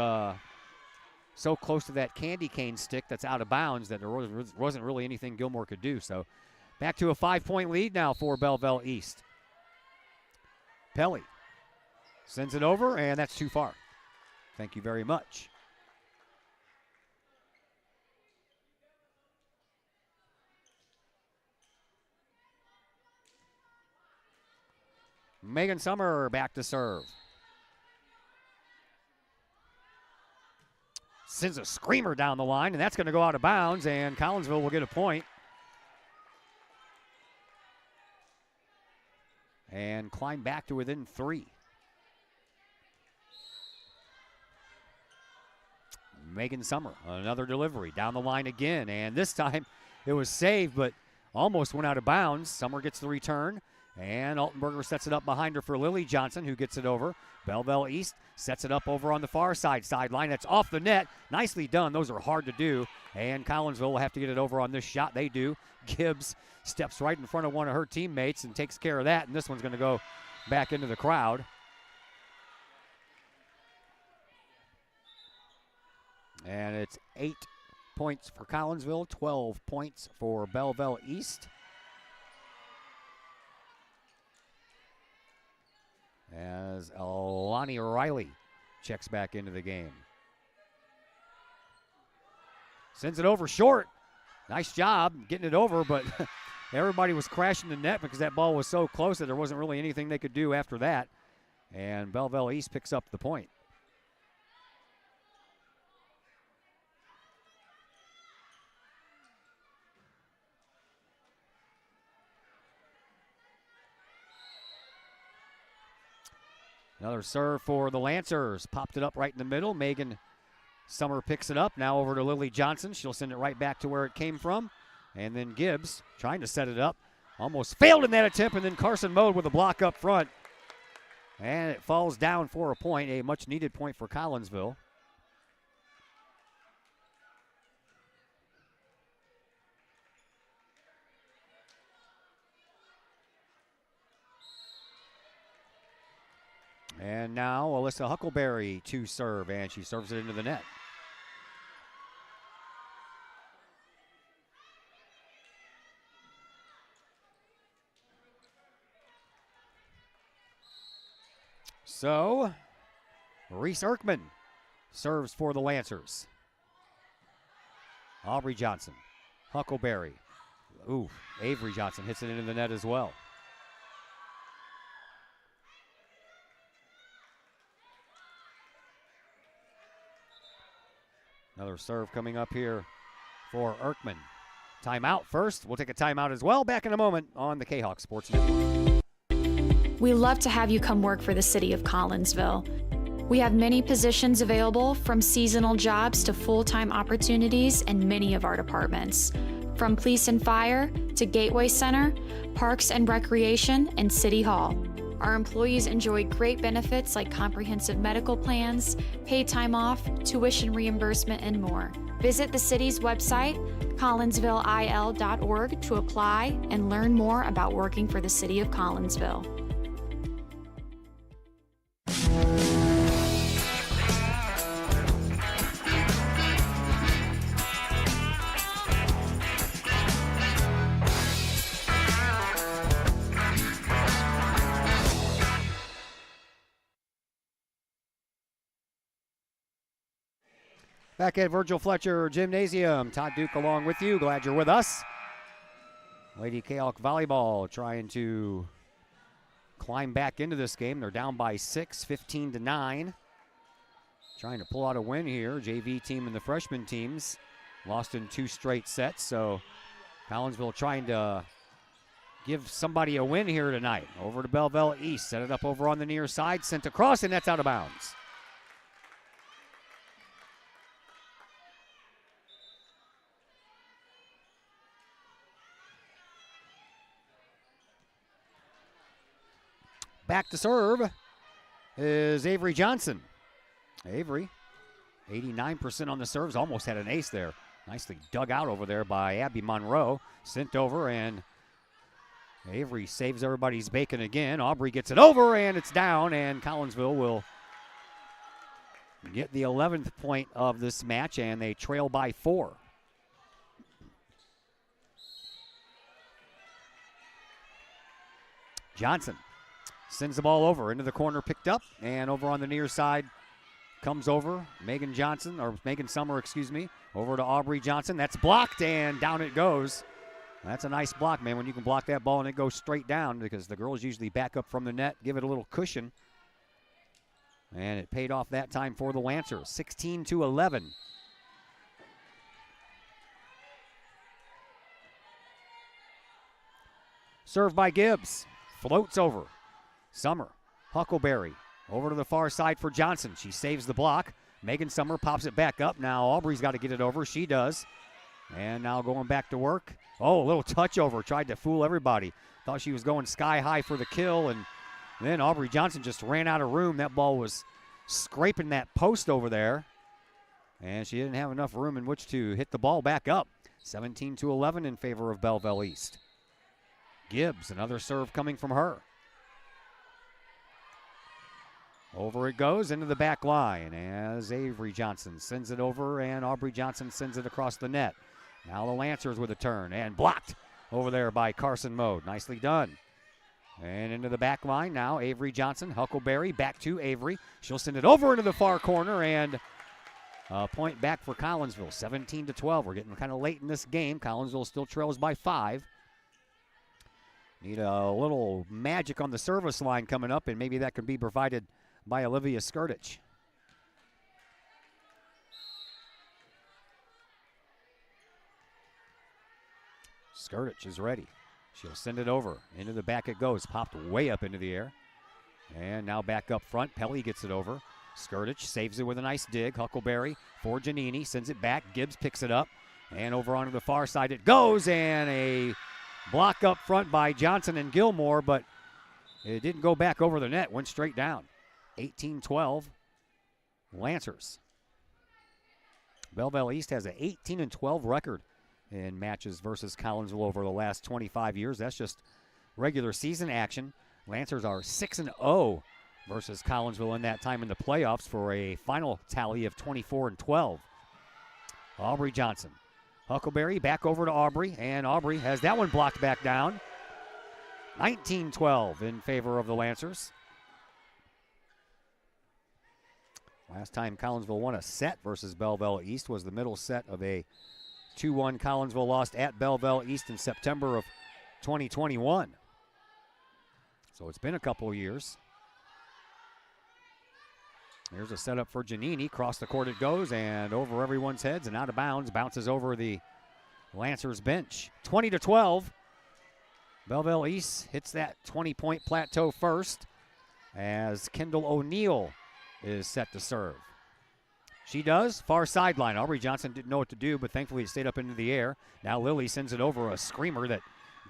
so close to that candy cane stick that's out of bounds that there wasn't really anything Gilmore could do. So back to a 5-point lead now for Belleville East. Pelly sends it over, and that's too far. Thank you very much. Megan Summer back to serve. Sends a screamer down the line, and that's going to go out of bounds, and Collinsville will get a point. And climb back to within 3. Megan Summer, another delivery down the line again, and this time it was saved, but almost went out of bounds. Summer gets the return, and Altenberger sets it up behind her for Lily Johnson, who gets it over. Belleville East sets it up over on the far sideline. That's off the net. Nicely done. Those are hard to do, and Collinsville will have to get it over on this shot. They do. Gibbs steps right in front of one of her teammates and takes care of that, and this one's going to go back into the crowd. And it's 8 points for Collinsville, 12 points for Belleville East. As Alani Riley checks back into the game. Sends it over short. Nice job getting it over, but everybody was crashing the net because that ball was so close that there wasn't really anything they could do after that. And Belleville East picks up the point. Another serve for the Lancers. Popped it up right in the middle. Megan Summer picks it up. Now over to Lily Johnson. She'll send it right back to where it came from. And then Gibbs trying to set it up. Almost failed in that attempt. And then Carson Mode with a block up front. And it falls down for a point. A much needed point for Collinsville. And now Alyssa Huckleberry to serve, and she serves it into the net. So, Reese Erkman serves for the Lancers. Aubrey Johnson, Huckleberry. Ooh, Avery Johnson hits it into the net as well. Another serve coming up here for Erkman. Timeout first. We'll take a timeout as well. Back in a moment on the Kahok Sports Network. We love to have you come work for the city of Collinsville. We have many positions available, from seasonal jobs to full-time opportunities in many of our departments. From police and fire to Gateway Center, Parks and Recreation, and City Hall. Our employees enjoy great benefits like comprehensive medical plans, paid time off, tuition reimbursement, and more. Visit the city's website, collinsvilleil.org, to apply and learn more about working for the city of Collinsville. Back at Virgil Fletcher Gymnasium, Todd Duke along with you. Glad you're with us. Lady Kahok Volleyball trying to climb back into this game. They're down by 6, 15-9. Trying to pull out a win here. JV team and the freshman teams lost in 2 straight sets. So Collinsville trying to give somebody a win here tonight. Over to Belleville East. Set it up over on the near side. Sent across, and that's out of bounds. Back to serve is Avery Johnson. Avery, 89% on the serves, almost had an ace there. Nicely dug out over there by Abby Monroe. Sent over, and Avery saves everybody's bacon again. Aubrey gets it over, and it's down, and Collinsville will get the 11th point of this match, and they trail by 4. Johnson sends the ball over into the corner, picked up, and over on the near side comes over Megan Summer, over to Aubrey Johnson. That's blocked, and down it goes. That's a nice block, man, when you can block that ball and it goes straight down, because the girls usually back up from the net, give it a little cushion. And it paid off that time for the Lancers, 16-11. Served by Gibbs, floats over. Summer, Huckleberry, over to the far side for Johnson. She saves the block. Megan Summer pops it back up. Now Aubrey's got to get it over. She does. And now going back to work. Oh, a little touch over. Tried to fool everybody. Thought she was going sky high for the kill. And then Aubrey Johnson just ran out of room. That ball was scraping that post over there. And she didn't have enough room in which to hit the ball back up. 17-11 in favor of Belleville East. Gibbs, another serve coming from her. Over it goes into the back line as Avery Johnson sends it over, and Aubrey Johnson sends it across the net. Now the Lancers with a turn, and blocked over there by Carson Mode. Nicely done. And into the back line now, Avery Johnson, Huckleberry, back to Avery. She'll send it over into the far corner, and a point back for Collinsville, 17-12. We're getting kind of late in this game. Collinsville still trails by 5. Need a little magic on the service line coming up, and maybe that can be provided by Olivia Skirtich. Skirtich is ready. She'll send it over. Into the back it goes. Popped way up into the air. And now back up front. Pelly gets it over. Skirtich saves it with a nice dig. Huckleberry for Giannini. Sends it back. Gibbs picks it up. And over onto the far side it goes. And a block up front by Johnson and Gilmore, but it didn't go back over the net. Went straight down. 18-12, Lancers. Belleville East has an 18-12 record in matches versus Collinsville over the last 25 years. That's just regular season action. Lancers are 6-0 versus Collinsville in that time in the playoffs for a final tally of 24-12. Aubrey Johnson. Huckleberry back over to Aubrey, and Aubrey has that one blocked back down. 19-12 in favor of the Lancers. Last time Collinsville won a set versus Belleville East was the middle set of a 2-1 Collinsville lost at Belleville East in September of 2021. So it's been a couple of years. Here's a setup for Giannini. Cross the court it goes and over everyone's heads and out of bounds. Bounces over the Lancers bench. 20-12. Belleville East hits that 20-point plateau first as Kendall O'Neill is set to serve. She does. Far sideline. Aubrey Johnson didn't know what to do, but thankfully it stayed up into the air. Now Lily sends it over a screamer that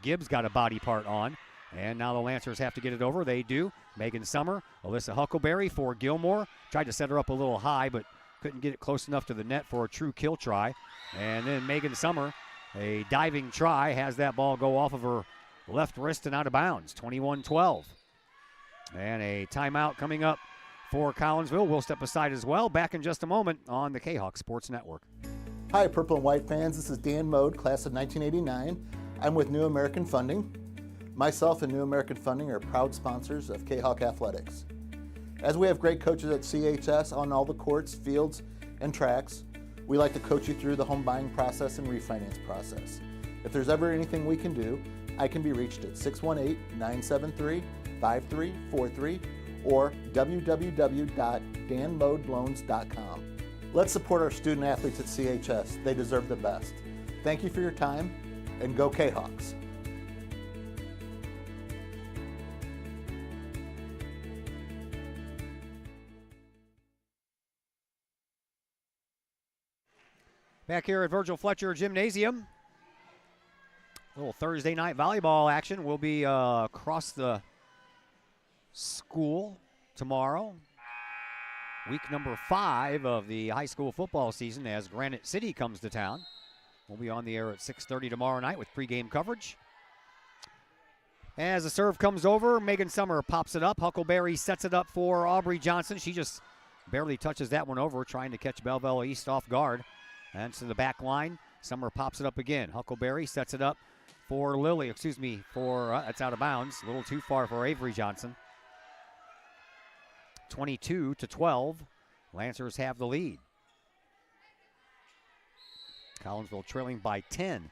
Gibbs got a body part on. And now the Lancers have to get it over. They do. Megan Summer, Alyssa Huckleberry for Gilmore. Tried to set her up a little high, but couldn't get it close enough to the net for a true kill try. And then Megan Summer, a diving try, has that ball go off of her left wrist and out of bounds. 21-12. And a timeout coming up for Collinsville. We'll step aside as well. Back in just a moment on the Kahok Sports Network. Hi, Purple and White fans. This is Dan Mode, class of 1989. I'm with New American Funding. Myself and New American Funding are proud sponsors of Kahok Athletics. As we have great coaches at CHS on all the courts, fields, and tracks, we like to coach you through the home buying process and refinance process. If there's ever anything we can do, I can be reached at 618-973-5343 or www.danmodeloans.com. Let's support our student athletes at CHS. They deserve the best. Thank you for your time, and go Kahawks. Back here at Virgil Fletcher Gymnasium. A little Thursday night volleyball action will be across the school tomorrow. Week number 5 of the high school football season as Granite City comes to town. We'll be on the air at 6:30 tomorrow night with pregame coverage. As the serve comes over, Megan Summer pops it up. Huckleberry sets it up for Aubrey Johnson. She just barely touches that one over, trying to catch Belleville East off guard. And to the back line, Summer pops it up again. Huckleberry sets it up for Lily, that's out of bounds. A little too far for Avery Johnson. 22-12, Lancers have the lead. Collinsville trailing by 10.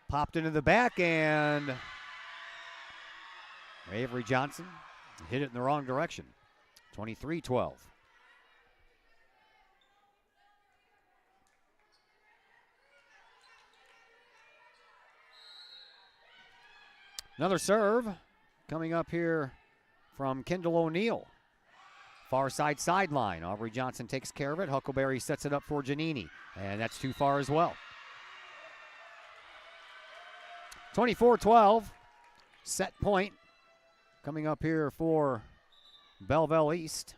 Popped into the back and Avery Johnson hit it in the wrong direction. 23-12. Another serve coming up here from Kendall O'Neill. Far side sideline. Aubrey Johnson takes care of it. Huckleberry sets it up for Giannini, and that's too far as well. 24-12. Set point coming up here for Belleville East.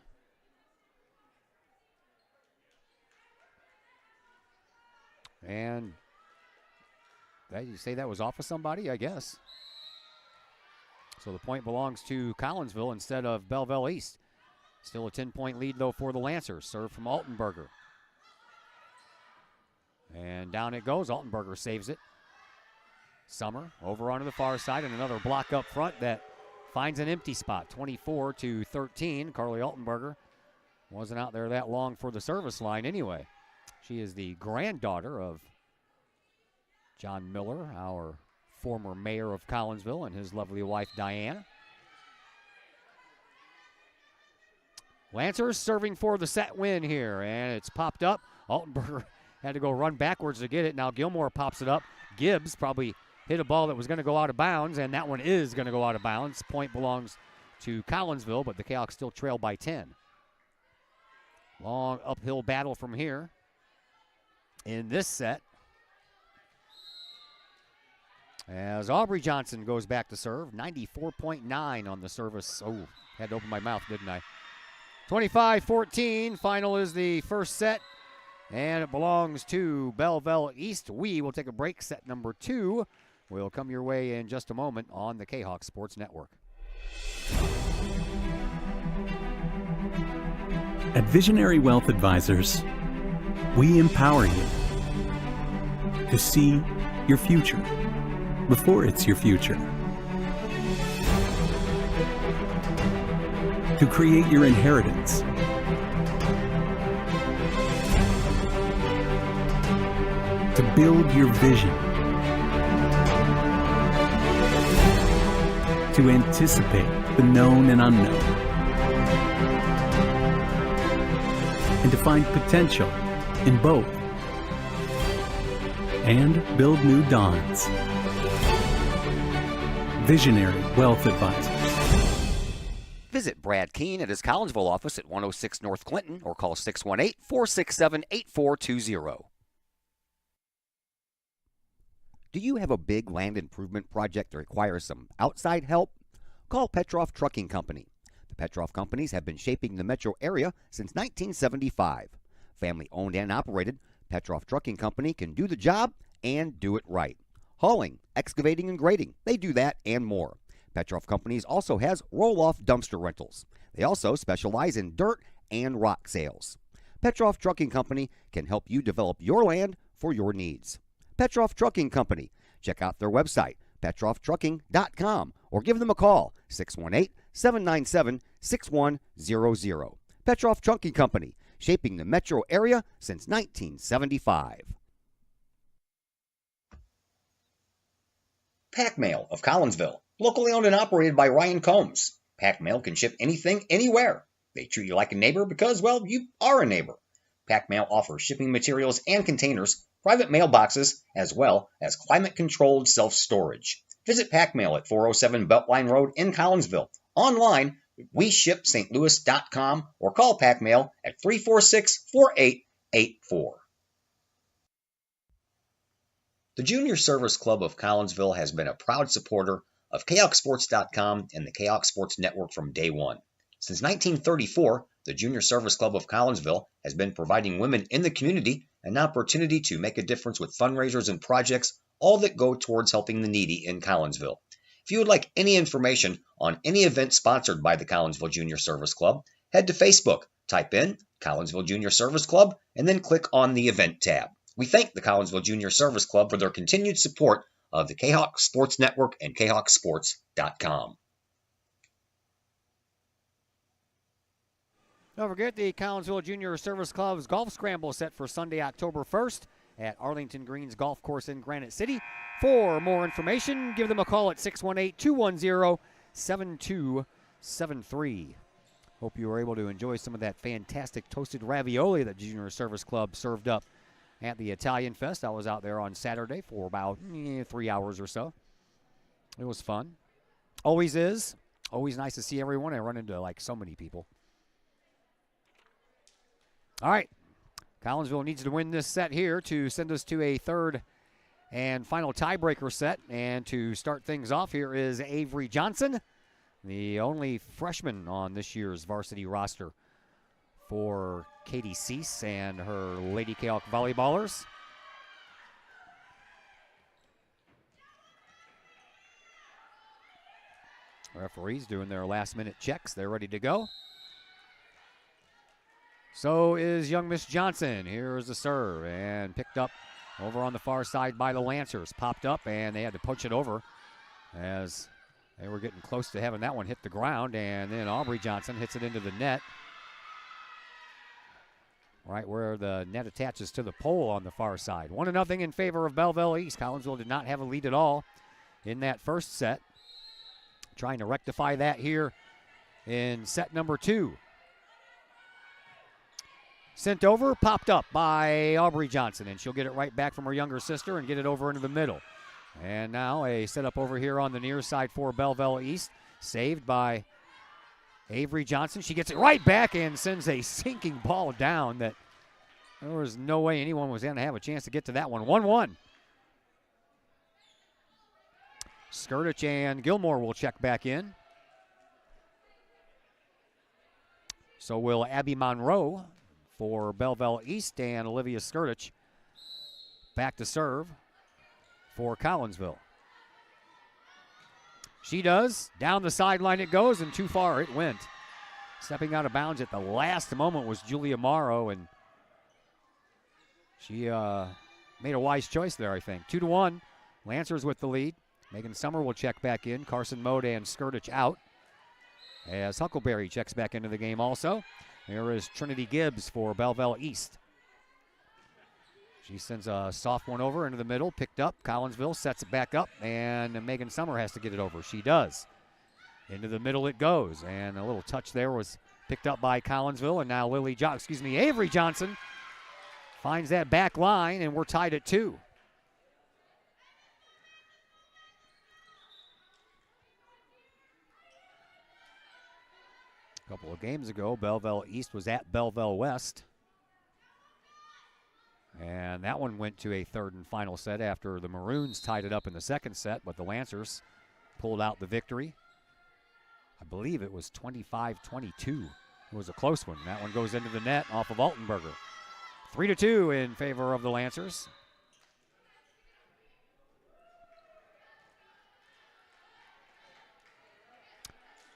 And you say that was off of somebody, I guess. So the point belongs to Collinsville instead of Belleville East. Still a 10-point lead, though, for the Lancers. Serve from Altenberger. And down it goes. Altenberger saves it. Summer over onto the far side, and another block up front that finds an empty spot. 24-13. Carly Altenberger wasn't out there that long for the service line anyway. She is the granddaughter of John Miller, our former mayor of Collinsville, and his lovely wife, Diana. Lancers serving for the set win here, and it's popped up. Altenberger had to go run backwards to get it. Now Gilmore pops it up. Gibbs probably hit a ball that was going to go out of bounds, and that one is going to go out of bounds. Point belongs to Collinsville, but the Kahawks still trail by 10. Long uphill battle from here in this set. As Aubrey Johnson goes back to serve, 94.9 on the service. Oh, had to open my mouth, didn't I? 25-14, final is the first set, and it belongs to Belleville East. We will take a break, set number 2 will come your way in just a moment on the Kahok Sports Network. At Visionary Wealth Advisors, we empower you to see your future before it's your future, to create your inheritance, to build your vision, to anticipate the known and unknown, and to find potential in both, and build new dawns. Visionary Wealth Advisors. Visit Brad Keene at his Collinsville office at 106 North Clinton or call 618-467-8420. Do you have a big land improvement project that requires some outside help? Call Petroff Trucking Company. The Petroff Companies have been shaping the metro area since 1975. Family owned and operated, Petroff Trucking Company can do the job and do it right. Hauling, excavating, and grading, they do that and more. Petroff Companies also has roll-off dumpster rentals. They also specialize in dirt and rock sales. Petroff Trucking Company can help you develop your land for your needs. Petroff Trucking Company. Check out their website, petrofftrucking.com, or give them a call, 618-797-6100. Petroff Trucking Company, shaping the metro area since 1975. Pack Mail of Collinsville, locally owned and operated by Ryan Combs. Pack Mail can ship anything, anywhere. They treat you like a neighbor because, well, you are a neighbor. Pack Mail offers shipping materials and containers, private mailboxes, as well as climate-controlled self-storage. Visit Pack Mail at 407 Beltline Road in Collinsville. Online, WeShipSt.Louis.com or call Pack Mail at 346-4884. The Junior Service Club of Collinsville has been a proud supporter of KahokSports.com and the Kahok Sports Network from day one. Since 1934, the Junior Service Club of Collinsville has been providing women in the community an opportunity to make a difference with fundraisers and projects, all that go towards helping the needy in Collinsville. If you would like any information on any event sponsored by the Collinsville Junior Service Club, head to Facebook, type in Collinsville Junior Service Club, and then click on the Event tab. We thank the Collinsville Junior Service Club for their continued support of the Kahok Sports Network and KahokSports.com. Don't forget the Collinsville Junior Service Club's golf scramble set for Sunday, October 1st at Arlington Greens Golf Course in Granite City. For more information, give them a call at 618-210-7273. Hope you were able to enjoy some of that fantastic toasted ravioli that Junior Service Club served up at the Italian Fest. I was out there on Saturday for about 3 hours or so. It was fun. Always is. Always nice to see everyone. I run into like so many people. All right. Collinsville needs to win this set here to send us to a third and final tiebreaker set. And to start things off here is Avery Johnson, the only freshman on this year's varsity roster for Katie Cease and her Lady Kahok volleyballers. Referees doing their last-minute checks. They're ready to go. So is young Miss Johnson. Here's the serve and picked up over on the far side by the Lancers. Popped up and they had to punch it over as they were getting close to having that one hit the ground. And then Aubrey Johnson hits it into the net. Right where the net attaches to the pole on the far side. 1-0 in favor of Belleville East. Collinsville did not have a lead at all in that first set. Trying to rectify that here in set number 2. Sent over, popped up by Aubrey Johnson, and she'll get it right back from her younger sister and get it over into the middle. And now a setup over here on the near side for Belleville East. Saved by Avery Johnson. She gets it right back and sends a sinking ball down that there was no way anyone was going to have a chance to get to that one. 1-1. Skirtich and Gilmore will check back in. So will Abby Monroe for Belleville East, and Olivia Skirtich back to serve for Collinsville. She does. Down the sideline it goes, and too far it went. Stepping out of bounds at the last moment was Julia Morrow, and she made a wise choice there, I think. 2-1. Lancers with the lead. Megan Summer will check back in. Carson Mode and Skirtich out. As Huckleberry checks back into the game also. There is Trinity Gibbs for Belleville East. She sends a soft one over into the middle, picked up. Collinsville sets it back up, and Megan Summer has to get it over. She does. Into the middle it goes, and a little touch there was picked up by Collinsville, and now Avery Johnson finds that back line, and we're tied at 2. A couple of games ago, Belleville East was at Belleville West. And that one went to a third and final set after the Maroons tied it up in the second set, but the Lancers pulled out the victory. I believe it was 25-22. It was a close one. That one goes into the net off of Altenberger. 3-2 in favor of the Lancers.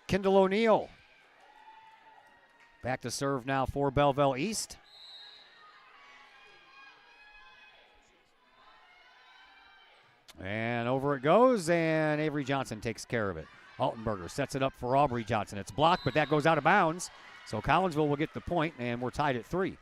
Kendall O'Neill back to serve now for Belleville East. And over it goes, and Avery Johnson takes care of it. Altenberger sets it up for Aubrey Johnson. It's blocked, but that goes out of bounds. So Collinsville will get the point, and we're tied at 3.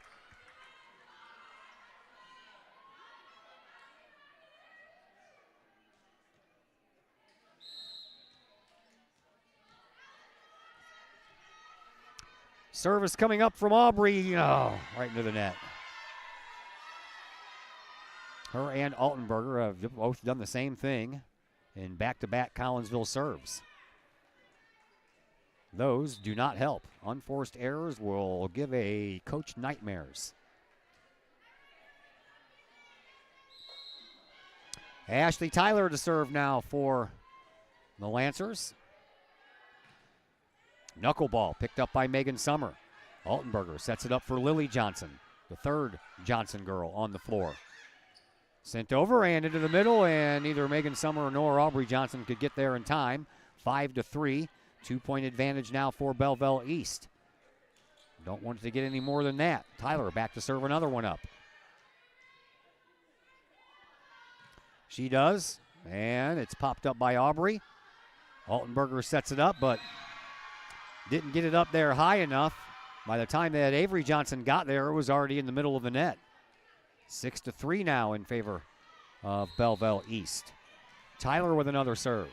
Service coming up from Aubrey. Oh, right into the net. Her and Altenberger have both done the same thing in back-to-back Collinsville serves. Those do not help. Unforced errors will give a coach nightmares. Ashley Tyler to serve now for the Lancers. Knuckleball picked up by Megan Summer. Altenberger sets it up for Lily Johnson, the third Johnson girl on the floor. Sent over and into the middle, and neither Megan Summer nor Aubrey Johnson could get there in time. 5-3, 2-point advantage now for Belleville East. Don't want it to get any more than that. Tyler back to serve another one up. She does, and it's popped up by Aubrey. Altenberger sets it up, but didn't get it up there high enough. By the time that Avery Johnson got there, it was already in the middle of the net. 6-3 now in favor of Belleville East. Tyler with another serve.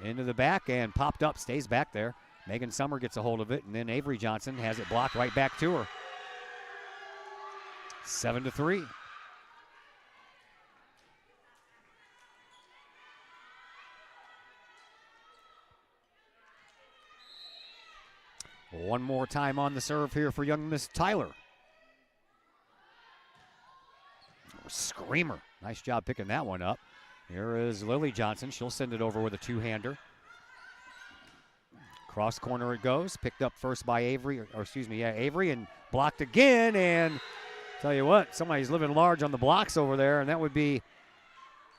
Into the back and popped up, stays back there. Megan Summer gets a hold of it, and then Avery Johnson has it blocked right back to her. 7-3. One more time on the serve here for young Miss Tyler. Screamer. Nice job picking that one up. Here is Lily Johnson. She'll send it over with a two-hander. Cross corner it goes. Picked up first by Avery, Avery, and blocked again. And tell you what, somebody's living large on the blocks over there, and that would be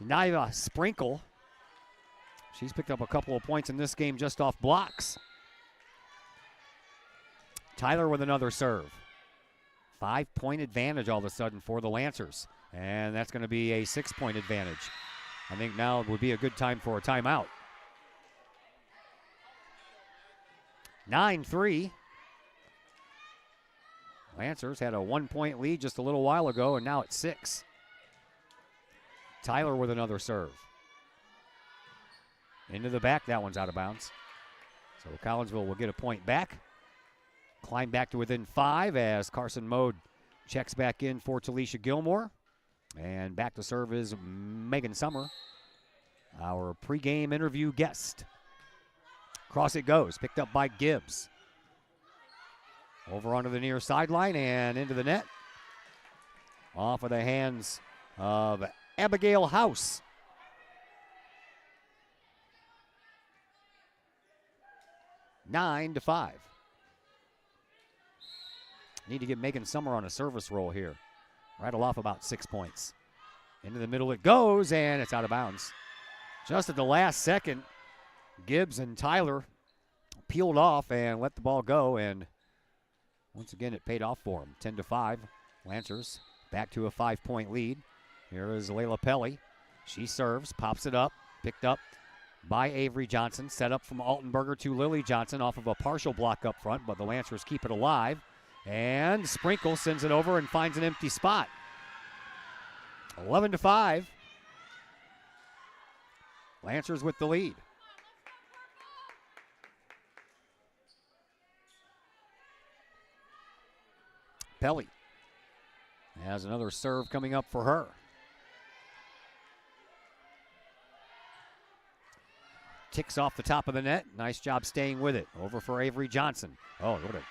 Niva Sprinkle. She's picked up a couple of points in this game just off blocks. Tyler with another serve. 5-point advantage all of a sudden for the Lancers. And that's going to be a 6-point advantage. I think now would be a good time for a timeout. 9-3. Lancers had a 1-point lead just a little while ago, and now it's 6. Tyler with another serve. Into the back, that one's out of bounds. So Collinsville will get a point back. Climb back to within 5 as Carson Mode checks back in for Talisha Gilmore. And back to serve is Megan Summer, our pregame interview guest. Cross it goes, picked up by Gibbs. Over onto the near sideline and into the net. Off of the hands of Abigail House. Nine to 5. Need to get Megan Summer on a service roll here. Rattle off about 6 points. Into the middle it goes, and it's out of bounds. Just at the last second, Gibbs and Tyler peeled off and let the ball go, and once again it paid off for them. 10-5, Lancers back to a 5-point lead. Here is Layla Pelly. She serves, pops it up, picked up by Avery Johnson, set up from Altenberger to Lily Johnson off of a partial block up front, but the Lancers keep it alive, and Sprinkle sends it over and finds an empty spot. 11-5. Lancers with the lead. Pelly has another serve coming up for her. Ticks off the top of the net. Nice job staying with it. Over for Avery Johnson. Oh, what a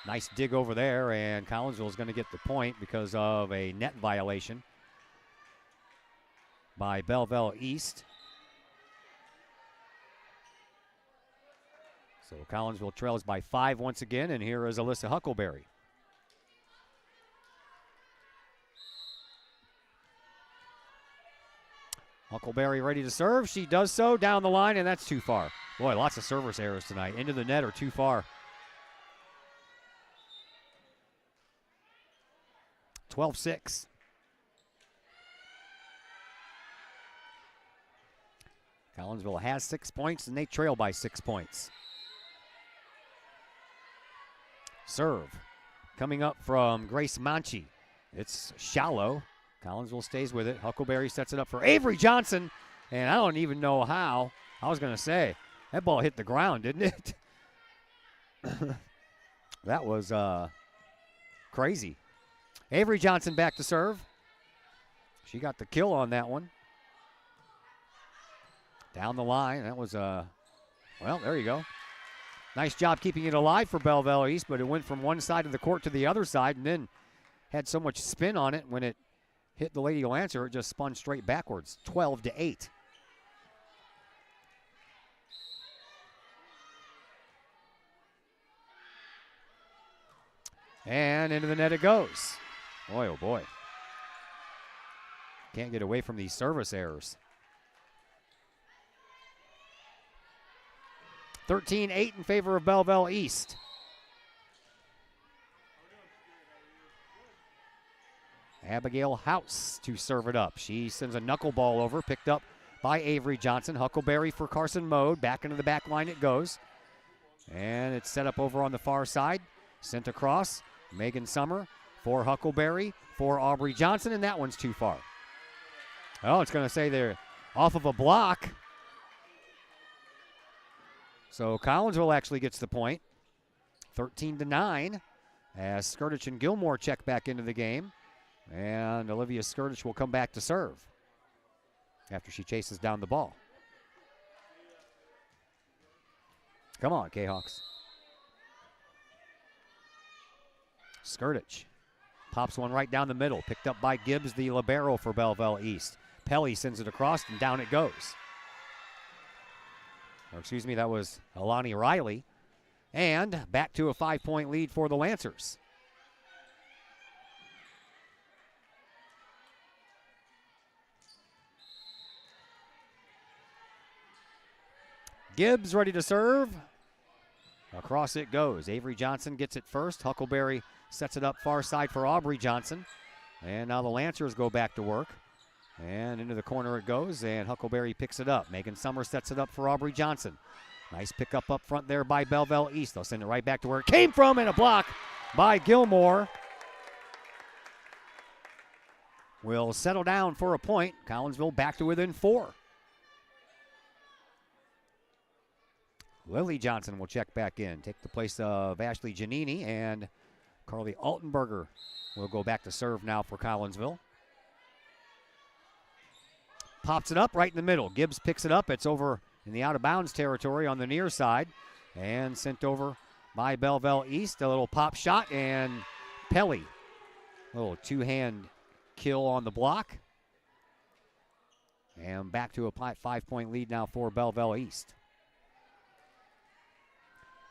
nice dig over there, and Collinsville is going to get the point because of a net violation by Belleville East. So Collinsville trails by 5 once again, and here is Alyssa Huckleberry. Huckleberry ready to serve. She does so down the line, and that's too far. Boy, lots of service errors tonight. Into the net or too far. 12-6. Collinsville has 6 points, and they trail by 6 points. Serve coming up from Grace Manchi. It's shallow. Collinsville stays with it. Huckleberry sets it up for Avery Johnson, and I don't even know how. I was going to say, that ball hit the ground, didn't it? That was crazy. Avery Johnson back to serve. She got the kill on that one. Down the line. That was, well, there you go. Nice job keeping it alive for Belleville East, but it went from one side of the court to the other side and then had so much spin on it when it hit the Lady Lancer, it just spun straight backwards. 12-8. And into the net it goes. Boy, oh boy. Can't get away from these service errors. 13-8 in favor of Belleville East. Abigail House to serve it up. She sends a knuckleball over, picked up by Avery Johnson. Huckleberry for Carson Mode. Back into the back line it goes. And it's set up over on the far side. Sent across. Megan Summer for Huckleberry for Aubrey Johnson, and that one's too far. Oh, it's going to say they're off of a block. So Collinsville actually gets the point. 13-9 as Skirtich and Gilmore check back into the game. And Olivia Skirtich will come back to serve after she chases down the ball. Come on, K-Hawks. Skirtich pops one right down the middle. Picked up by Gibbs, the libero for Belleville East. Pelly sends it across, and down it goes. Or excuse me, that was Alani Riley. And back to a 5-point lead for the Lancers. Gibbs ready to serve. Across it goes. Avery Johnson gets it first. Huckleberry sets it up far side for Aubrey Johnson. And now the Lancers go back to work. And into the corner it goes, and Huckleberry picks it up. Megan Summer sets it up for Aubrey Johnson. Nice pickup up front there by Belleville East. They'll send it right back to where it came from, and a block by Gilmore. Will settle down for a point. Collinsville back to within 4. Lily Johnson will check back in, take the place of Ashley Giannini, and Carly Altenberger will go back to serve now for Collinsville. Pops it up right in the middle. Gibbs picks it up. It's over in the out-of-bounds territory on the near side and sent over by Belleville East. A little pop shot, and Pelly. A little two-hand kill on the block. And back to a 5-point lead now for Belleville East.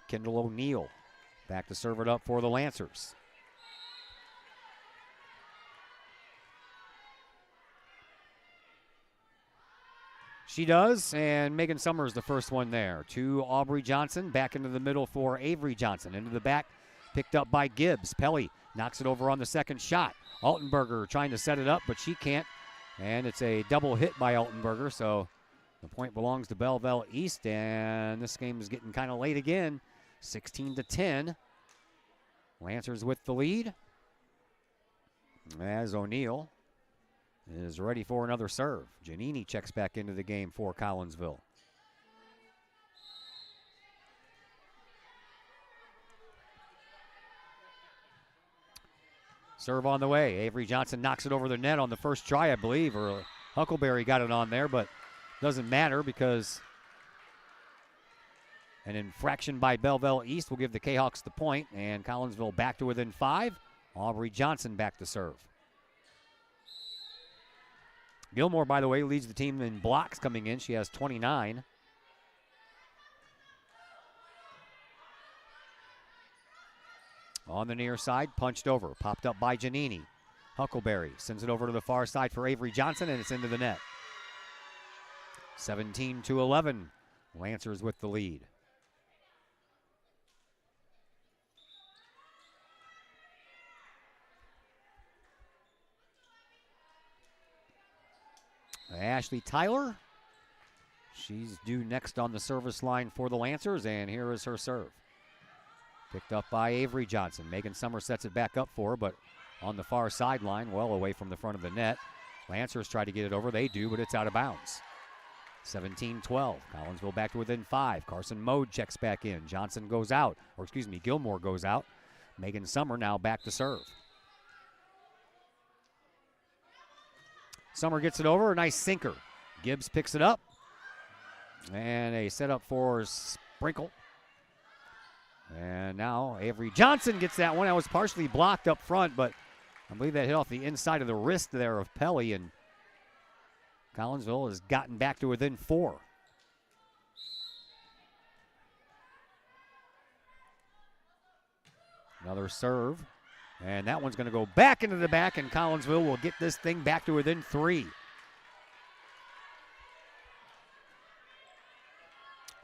Kendall O'Neill back to serve it up for the Lancers. She does, and Megan Summers the first one there. To Aubrey Johnson, back into the middle for Avery Johnson. Into the back, picked up by Gibbs. Pelly knocks it over on the second shot. Altenberger trying to set it up, but she can't. And it's a double hit by Altenberger, so the point belongs to Belleville East, and this game is getting kind of late again. 16-10. Lancers with the lead. As O'Neill is ready for another serve. Giannini checks back into the game for Collinsville. Serve on the way. Avery Johnson knocks it over the net on the first try, I believe, or Huckleberry got it on there, but doesn't matter because an infraction by Belleville East will give the Kahawks the point, and Collinsville back to within 5. Aubrey Johnson back to serve. Gilmore, by the way, leads the team in blocks coming in. She has 29. On the near side, punched over, popped up by Giannini. Huckleberry sends it over to the far side for Avery Johnson, and it's into the net. 17-11. Lancers with the lead. Ashley Tyler, she's due next on the service line for the Lancers, and here is her serve. Picked up by Avery Johnson. Megan Summers sets it back up for her, but on the far sideline, well away from the front of the net. Lancers try to get it over. They do, but it's out of bounds. 17-12. Collinsville back to within 5. Carson Mode checks back in. Johnson goes out, or excuse me, Gilmore goes out. Megan Summer now back to serve. Summer gets it over, a nice sinker. Gibbs picks it up. And a setup for Sprinkle. And now Avery Johnson gets that one. That was partially blocked up front, but I believe that hit off the inside of the wrist there of Pelly, and Collinsville has gotten back to within 4. Another serve. And that one's going to go back into the back, and Collinsville will get this thing back to within 3.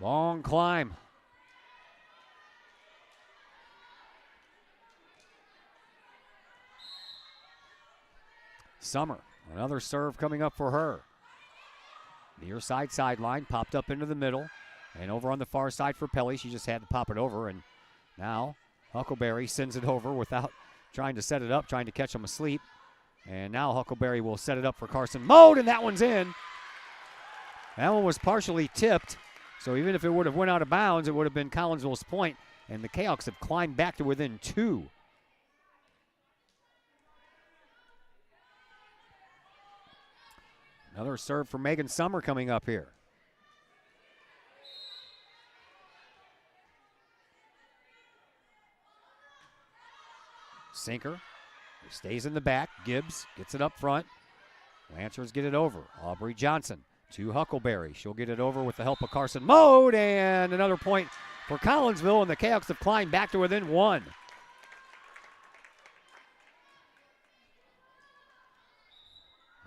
Long climb. Summer, another serve coming up for her. Near sideline, popped up into the middle, and over on the far side for Pelly. She just had to pop it over, and now Huckleberry sends it over without trying to set it up, trying to catch him asleep. And now Huckleberry will set it up for Carson Mode, and that one's in. That one was partially tipped, so even if it would have went out of bounds, it would have been Collinsville's point, and the Kahawks have climbed back to within 2. Another serve for Megan Summer coming up here. Sinker. He stays in the back. Gibbs gets it up front. Lancers get it over. Aubrey Johnson to Huckleberry. She'll get it over with the help of Carson Mode, and another point for Collinsville, and the Kahawks have climbed back to within 1.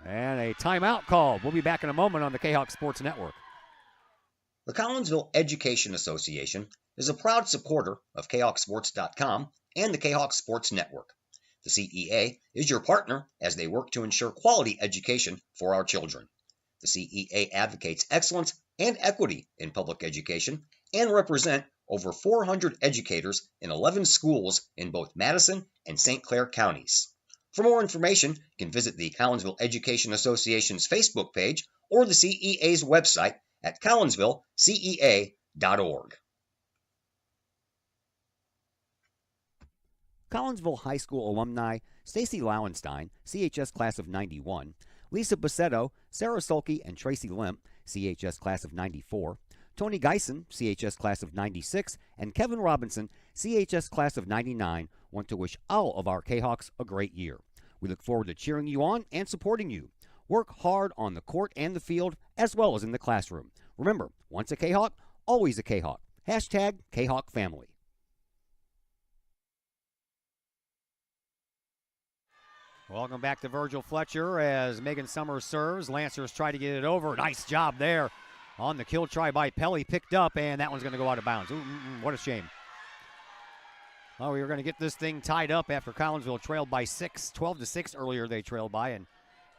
And a timeout call. We'll be back in a moment on the Kahawk Sports Network. The Collinsville Education Association is a proud supporter of KahawkSports.com and the Kahawk Sports Network. The CEA is your partner as they work to ensure quality education for our children. The CEA advocates excellence and equity in public education and represent over 400 educators in 11 schools in both Madison and St. Clair counties. For more information, you can visit the Collinsville Education Association's Facebook page or the CEA's website at collinsvillecea.org. Collinsville High School alumni Stacy Lauenstein, CHS class of 91, Lisa Bassetto, Sarah Sulke, and Tracy Limp, CHS class of 94, Tony Geisen, CHS class of 96, and Kevin Robinson, CHS class of 99, want to wish all of our Kahawks a great year. We look forward to cheering you on and supporting you. Work hard on the court and the field, as well as in the classroom. Remember, once a Kahawk, always a Kahawk. Hashtag Kahawk Family. Welcome back to Virgil Fletcher as Megan Summers serves. Lancers try to get it over. Nice job there on the kill try by Pelly. Picked up, and that one's going to go out of bounds. What a shame. Well, we were going to get this thing tied up after Collinsville trailed by 6. 12-6 earlier they trailed by and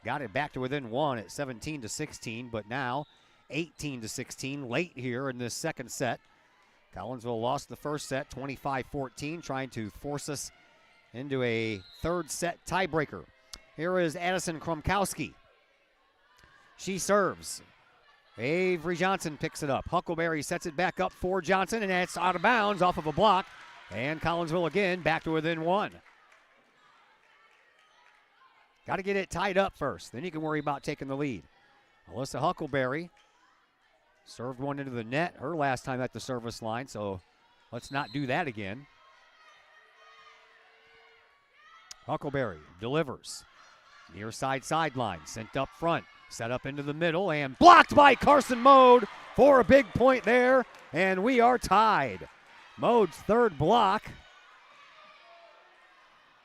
got it back to within 1 at 17-16. But now 18-16 late here in this second set. Collinsville lost the first set 25-14, trying to force us into a third set tiebreaker. Here is Addison Kromkowski. She serves. Avery Johnson picks it up. Huckleberry sets it back up for Johnson, and that's out of bounds off of a block. And Collinsville again back to within 1. Got to get it tied up first. Then you can worry about taking the lead. Alyssa Huckleberry served one into the net her last time at the service line, so let's not do that again. Huckleberry delivers. Near side sideline, sent up front, set up into the middle, and blocked by Carson Mode for a big point there, and we are tied. Mode's third block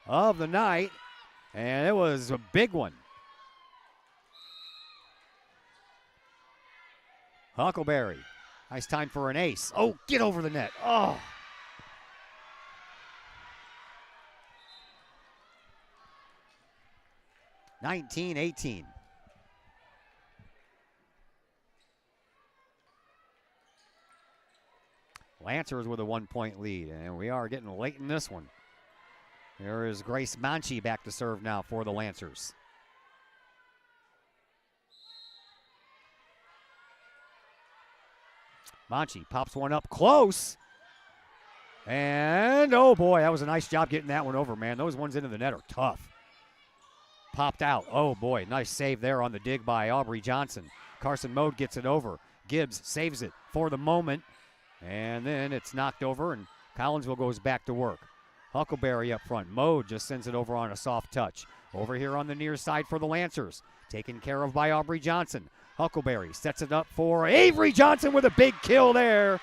of the night, and it was a big one. Huckleberry, nice time for an ace. Oh, get over the net. Oh. (19-18). Lancers with a 1-point lead, and we are getting late in this one. There is Grace Manchi back to serve now for the Lancers. Manchi pops one up close. And, oh boy, that was a nice job getting that one over, man. Those ones into the net are tough. Popped out. Oh boy, nice save there on the dig by Aubrey Johnson. Carson Mode gets it over. Gibbs saves it for the moment. And then it's knocked over, and Collinsville goes back to work. Huckleberry up front. Mode just sends it over on a soft touch. Over here on the near side for the Lancers. Taken care of by Aubrey Johnson. Huckleberry sets it up for Avery Johnson with a big kill there.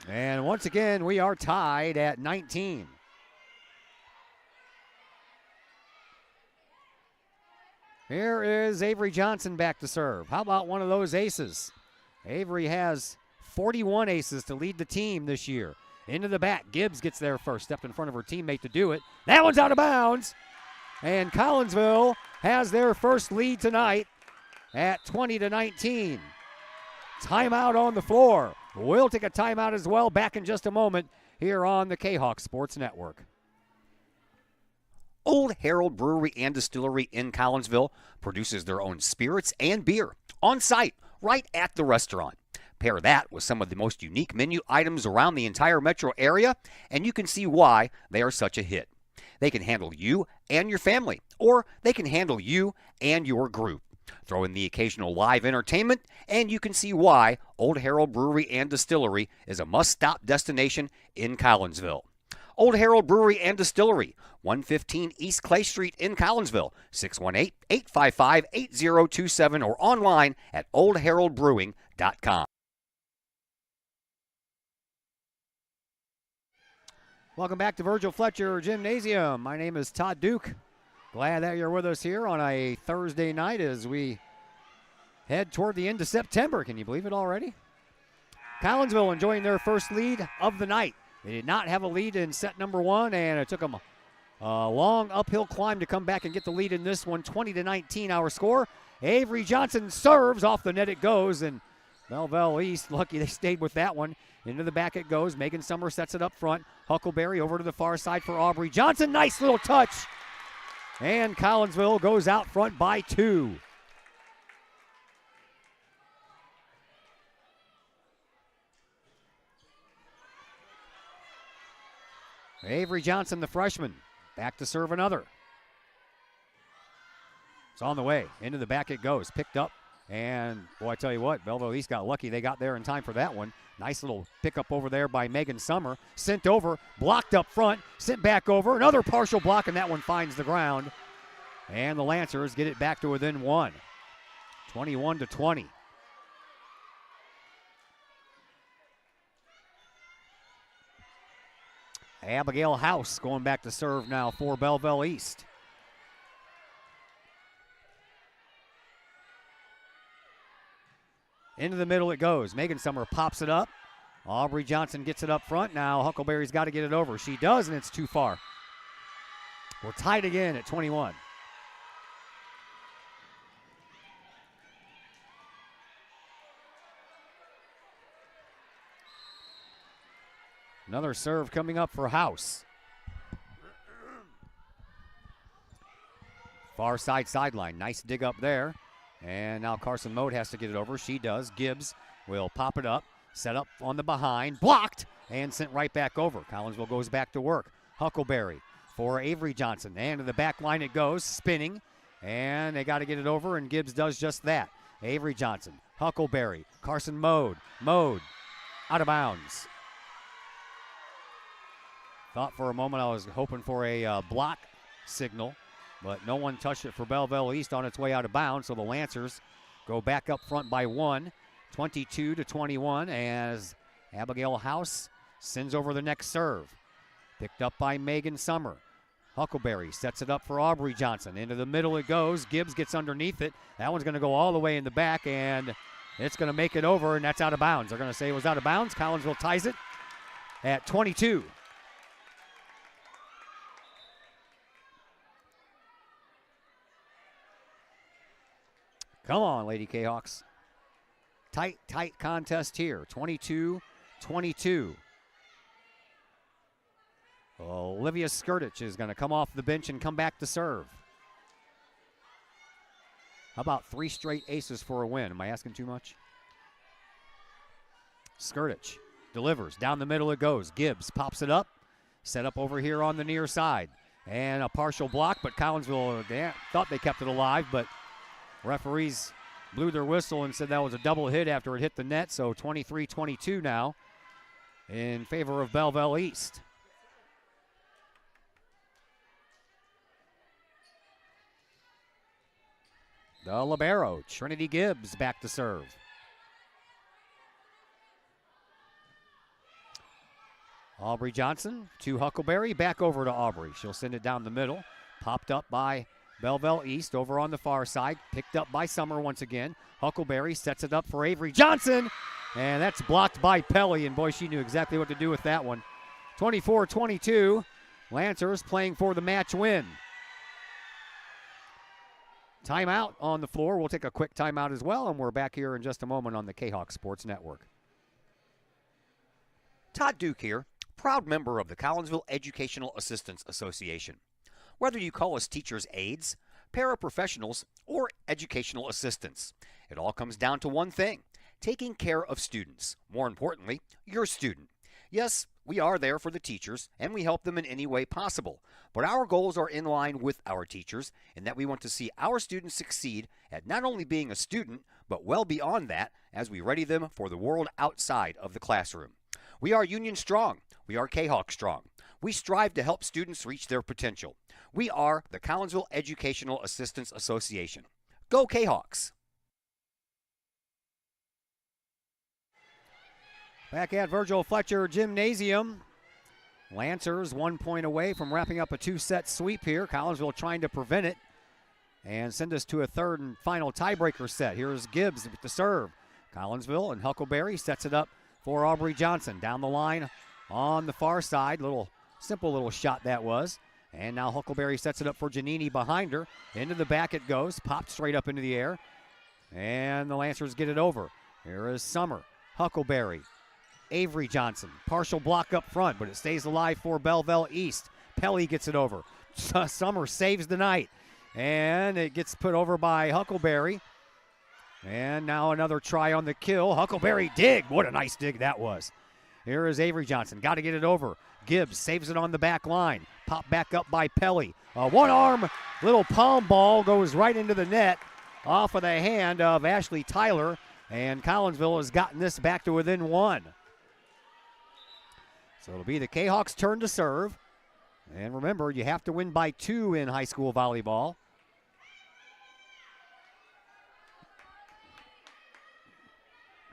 And once again, we are tied at 19. Here is Avery Johnson back to serve. How about one of those aces? Avery has 41 aces to lead the team this year. Into the back. Gibbs gets there first. Stepped in front of her teammate to do it. That one's out of bounds. And Collinsville has their first lead tonight at 20-19. Timeout on the floor. We'll take a timeout as well. Back in just a moment here on the Kahok Sports Network. Old Herald Brewery and Distillery in Collinsville produces their own spirits and beer on site right at the restaurant. Pair that with some of the most unique menu items around the entire metro area, and you can see why they are such a hit. They can handle you and your family, or they can handle you and your group. Throw in the occasional live entertainment, and you can see why Old Herald Brewery and Distillery is a must-stop destination in Collinsville. Old Herald Brewery and Distillery, 115 East Clay Street in Collinsville, 618-855-8027, or online at oldheraldbrewing.com. Welcome back to Virgil Fletcher Gymnasium. My name is Todd Duke. Glad that you're with us here on a Thursday night as we head toward the end of September. Can you believe it already? Collinsville enjoying their first lead of the night. They did not have a lead in set number 1, and it took them a long uphill climb to come back and get the lead in this one. 20-19 our score. Avery Johnson serves. Off the net it goes, and Belleville East, lucky they stayed with that one. Into the back it goes. Megan Summer sets it up front. Huckleberry over to the far side for Aubrey Johnson. Nice little touch. And Collinsville goes out front by 2. Avery Johnson, the freshman, back to serve another. It's on the way. Into the back it goes. Picked up. And, boy, I tell you what, Belleville East got lucky. They got there in time for that one. Nice little pickup over there by Megan Summer. Sent over, blocked up front, sent back over. Another partial block, and that one finds the ground. And the Lancers get it back to within 1. 21-20. Abigail House going back to serve now for Belleville East. Into the middle it goes. Megan Summer pops it up. Aubrey Johnson gets it up front. Now Huckleberry's got to get it over. She does, and it's too far. We're tied again at 21. Another serve coming up for House. Far side sideline. Nice dig up there. And now Carson Mode has to get it over. She does. Gibbs will pop it up. Set up on the behind. Blocked and sent right back over. Collinsville goes back to work. Huckleberry for Avery Johnson. And to the back line it goes. Spinning. And they got to get it over, and Gibbs does just that. Avery Johnson. Huckleberry. Carson Mode. Mode. Out of bounds. Thought for a moment I was hoping for a block signal, but no one touched it for Belleville East on its way out of bounds, so the Lancers go back up front by 1, 22-21, as Abigail House sends over the next serve. Picked up by Megan Summer. Huckleberry sets it up for Aubrey Johnson. Into the middle it goes. Gibbs gets underneath it. That one's going to go all the way in the back, and it's going to make it over, and that's out of bounds. They're going to say it was out of bounds. Collinsville ties it at 22. Come on, Lady Kahawks. Tight contest here. 22-22. Olivia Skirtich is going to come off the bench and come back to serve. How about 3 straight aces for a win? Am I asking too much? Skirtich delivers. Down the middle it goes. Gibbs pops it up. Set up over here on the near side. And a partial block, but Collinsville thought they kept it alive, but referees blew their whistle and said that was a double hit after it hit the net, so 23-22 now in favor of Belleville East. The libero, Trinity Gibbs, back to serve. Aubrey Johnson to Huckleberry, back over to Aubrey. She'll send it down the middle, popped up by Belleville East over on the far side. Picked up by Summer once again. Huckleberry sets it up for Avery Johnson. And that's blocked by Pelly. And boy, she knew exactly what to do with that one. 24-22. Lancers playing for the match win. Timeout on the floor. We'll take a quick timeout as well. And we're back here in just a moment on the Kahok Sports Network. Todd Duke here, proud member of the Collinsville Educational Assistance Association. Whether you call us teachers' aides, paraprofessionals, or educational assistants, it all comes down to one thing: taking care of students. More importantly, your student. Yes, we are there for the teachers, and we help them in any way possible. But our goals are in line with our teachers in that we want to see our students succeed at not only being a student, but well beyond that as we ready them for the world outside of the classroom. We are Union Strong. We are Kahawk Strong. We strive to help students reach their potential. We are the Collinsville Educational Assistance Association. Go Kahawks! Back at Virgil Fletcher Gymnasium. Lancers 1 point away from wrapping up a 2-set sweep here. Collinsville trying to prevent it and send us to a third and final tiebreaker set. Here's Gibbs with the serve. Collinsville and Huckleberry sets it up for Aubrey Johnson. Down the line on the far side. Simple little shot that was. And now Huckleberry sets it up for Giannini behind her. Into the back it goes. Popped straight up into the air. And the Lancers get it over. Here is Summer. Huckleberry. Avery Johnson. Partial block up front, but it stays alive for Belleville East. Pelly gets it over. Summer saves the night. And it gets put over by Huckleberry. And now another try on the kill. Huckleberry dig. What a nice dig that was. Here is Avery Johnson. Got to get it over. Gibbs saves it on the back line. Pop back up by Pelly. One-arm little palm ball goes right into the net off of the hand of Ashley Tyler. And Collinsville has gotten this back to within 1. So it'll be the Kahawks' turn to serve. And remember, you have to win by 2 in high school volleyball.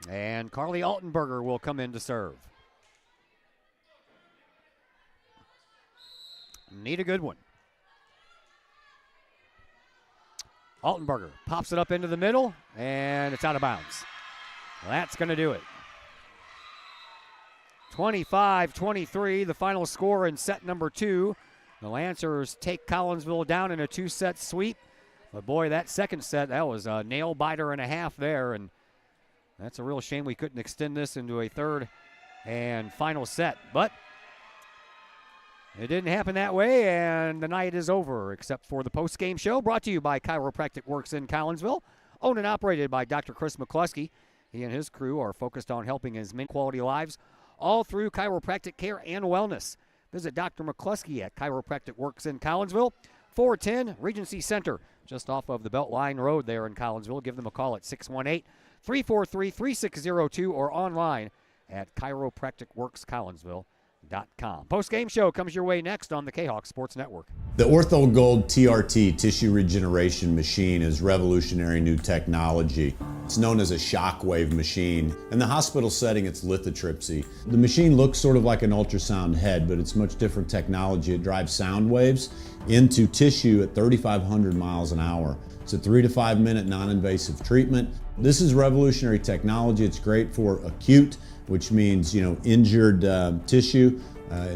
And Carly Altenberger will come in to serve. need a good one. Altenberger pops it up into the middle, and it's out of bounds. That's going to do it. 25-23, the final score in set number 2. The Lancers take Collinsville down in a 2-set sweep. But boy, that second set, that was a nail biter and a half there, and that's a real shame we couldn't extend this into a third and final set. But it didn't happen that way, and the night is over, except for the post-game show brought to you by Chiropractic Works in Collinsville, owned and operated by Dr. Chris McCluskey. He and his crew are focused on helping as many quality lives all through chiropractic care and wellness. Visit Dr. McCluskey at Chiropractic Works in Collinsville, 410 Regency Center, just off of the Beltline Road there in Collinsville. Give them a call at 618-343-3602 or online at chiropracticworkscollinsville.com. Post-game show comes your way next on the Kahok Sports Network. The Ortho Gold TRT tissue regeneration machine is revolutionary new technology. It's known as a shockwave machine. In the hospital setting, it's lithotripsy. The machine looks sort of like an ultrasound head, but it's much different technology. It drives sound waves into tissue at 3,500 miles an hour. It's a 3 to 5 minute non-invasive treatment. This is revolutionary technology. It's great for acute, which means, injured tissue,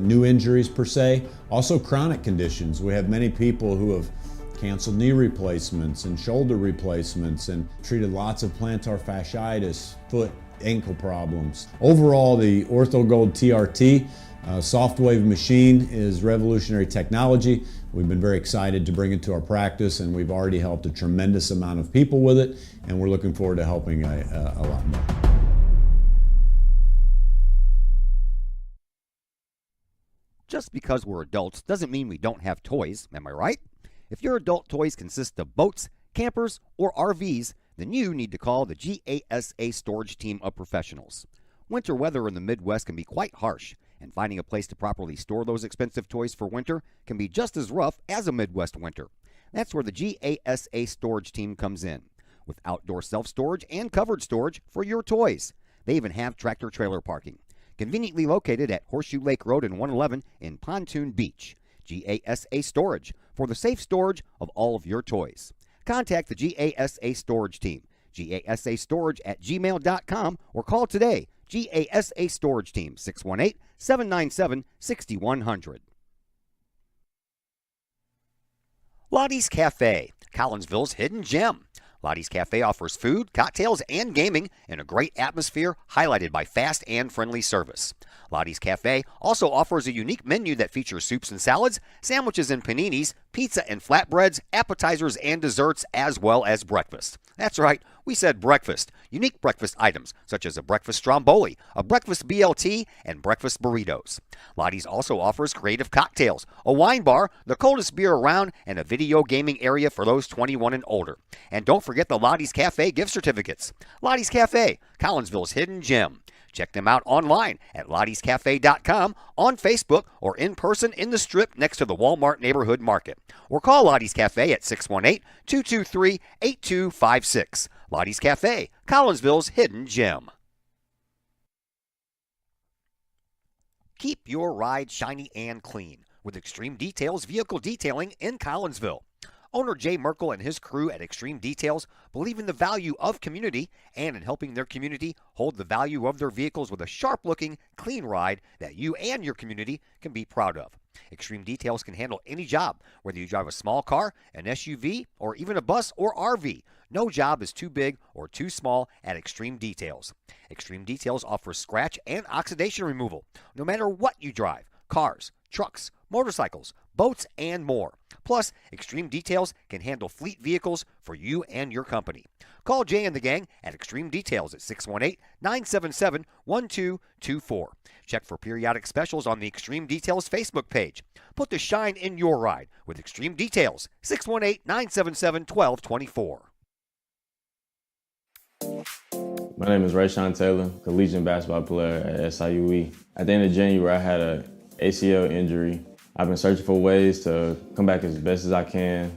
new injuries per se. Also chronic conditions. We have many people who have canceled knee replacements and shoulder replacements and treated lots of plantar fasciitis, foot, ankle problems. Overall, the Ortho Gold TRT soft wave machine is revolutionary technology. We've been very excited to bring it to our practice, and we've already helped a tremendous amount of people with it, and we're looking forward to helping a lot more. Just because we're adults doesn't mean we don't have toys, am I right? If your adult toys consist of boats, campers, or RVs, then you need to call the GASA storage team of professionals. Winter weather in the Midwest can be quite harsh, and finding a place to properly store those expensive toys for winter can be just as rough as a Midwest winter. That's where the GASA storage team comes in, with outdoor self-storage and covered storage for your toys. They even have tractor-trailer parking. Conveniently located at Horseshoe Lake Road and 111 in Pontoon Beach. GASA Storage for the safe storage of all of your toys. Contact the GASA Storage Team, gasastorage@gmail.com, or call today, GASA Storage Team, 618-797-6100. Lottie's Cafe, Collinsville's hidden gem. Lottie's Cafe offers food, cocktails, and gaming in a great atmosphere highlighted by fast and friendly service. Lottie's Cafe also offers a unique menu that features soups and salads, sandwiches and paninis, pizza and flatbreads, appetizers and desserts, as well as breakfast. That's right, we said breakfast. Unique breakfast items such as a breakfast stromboli, a breakfast BLT, and breakfast burritos. Lottie's also offers creative cocktails, a wine bar, the coldest beer around, and a video gaming area for those 21 and older. And don't forget the Lottie's Cafe gift certificates. Lottie's Cafe, Collinsville's hidden gem. Check them out online at lottiescafe.com, on Facebook, or in person in the Strip next to the Walmart Neighborhood Market. Or call Lottie's Cafe at 618-223-8256. Lottie's Cafe, Collinsville's hidden gem. Keep your ride shiny and clean with Extreme Details Vehicle Detailing in Collinsville. Owner Jay Merkel and his crew at Extreme Details believe in the value of community and in helping their community hold the value of their vehicles with a sharp-looking, clean ride that you and your community can be proud of. Extreme Details can handle any job, whether you drive a small car, an SUV, or even a bus or RV. No job is too big or too small at Extreme Details. Extreme Details offers scratch and oxidation removal, no matter what you drive: cars, trucks, motorcycles, boats, and more. Plus, Extreme Details can handle fleet vehicles for you and your company. Call Jay and the gang at Extreme Details at 618-977-1224. Check for periodic specials on the Extreme Details Facebook page. Put the shine in your ride with Extreme Details, 618-977-1224. My name is Rayshawn Taylor, collegiate basketball player at SIUE. At the end of January, I had an ACL injury. I've been searching for ways to come back as best as I can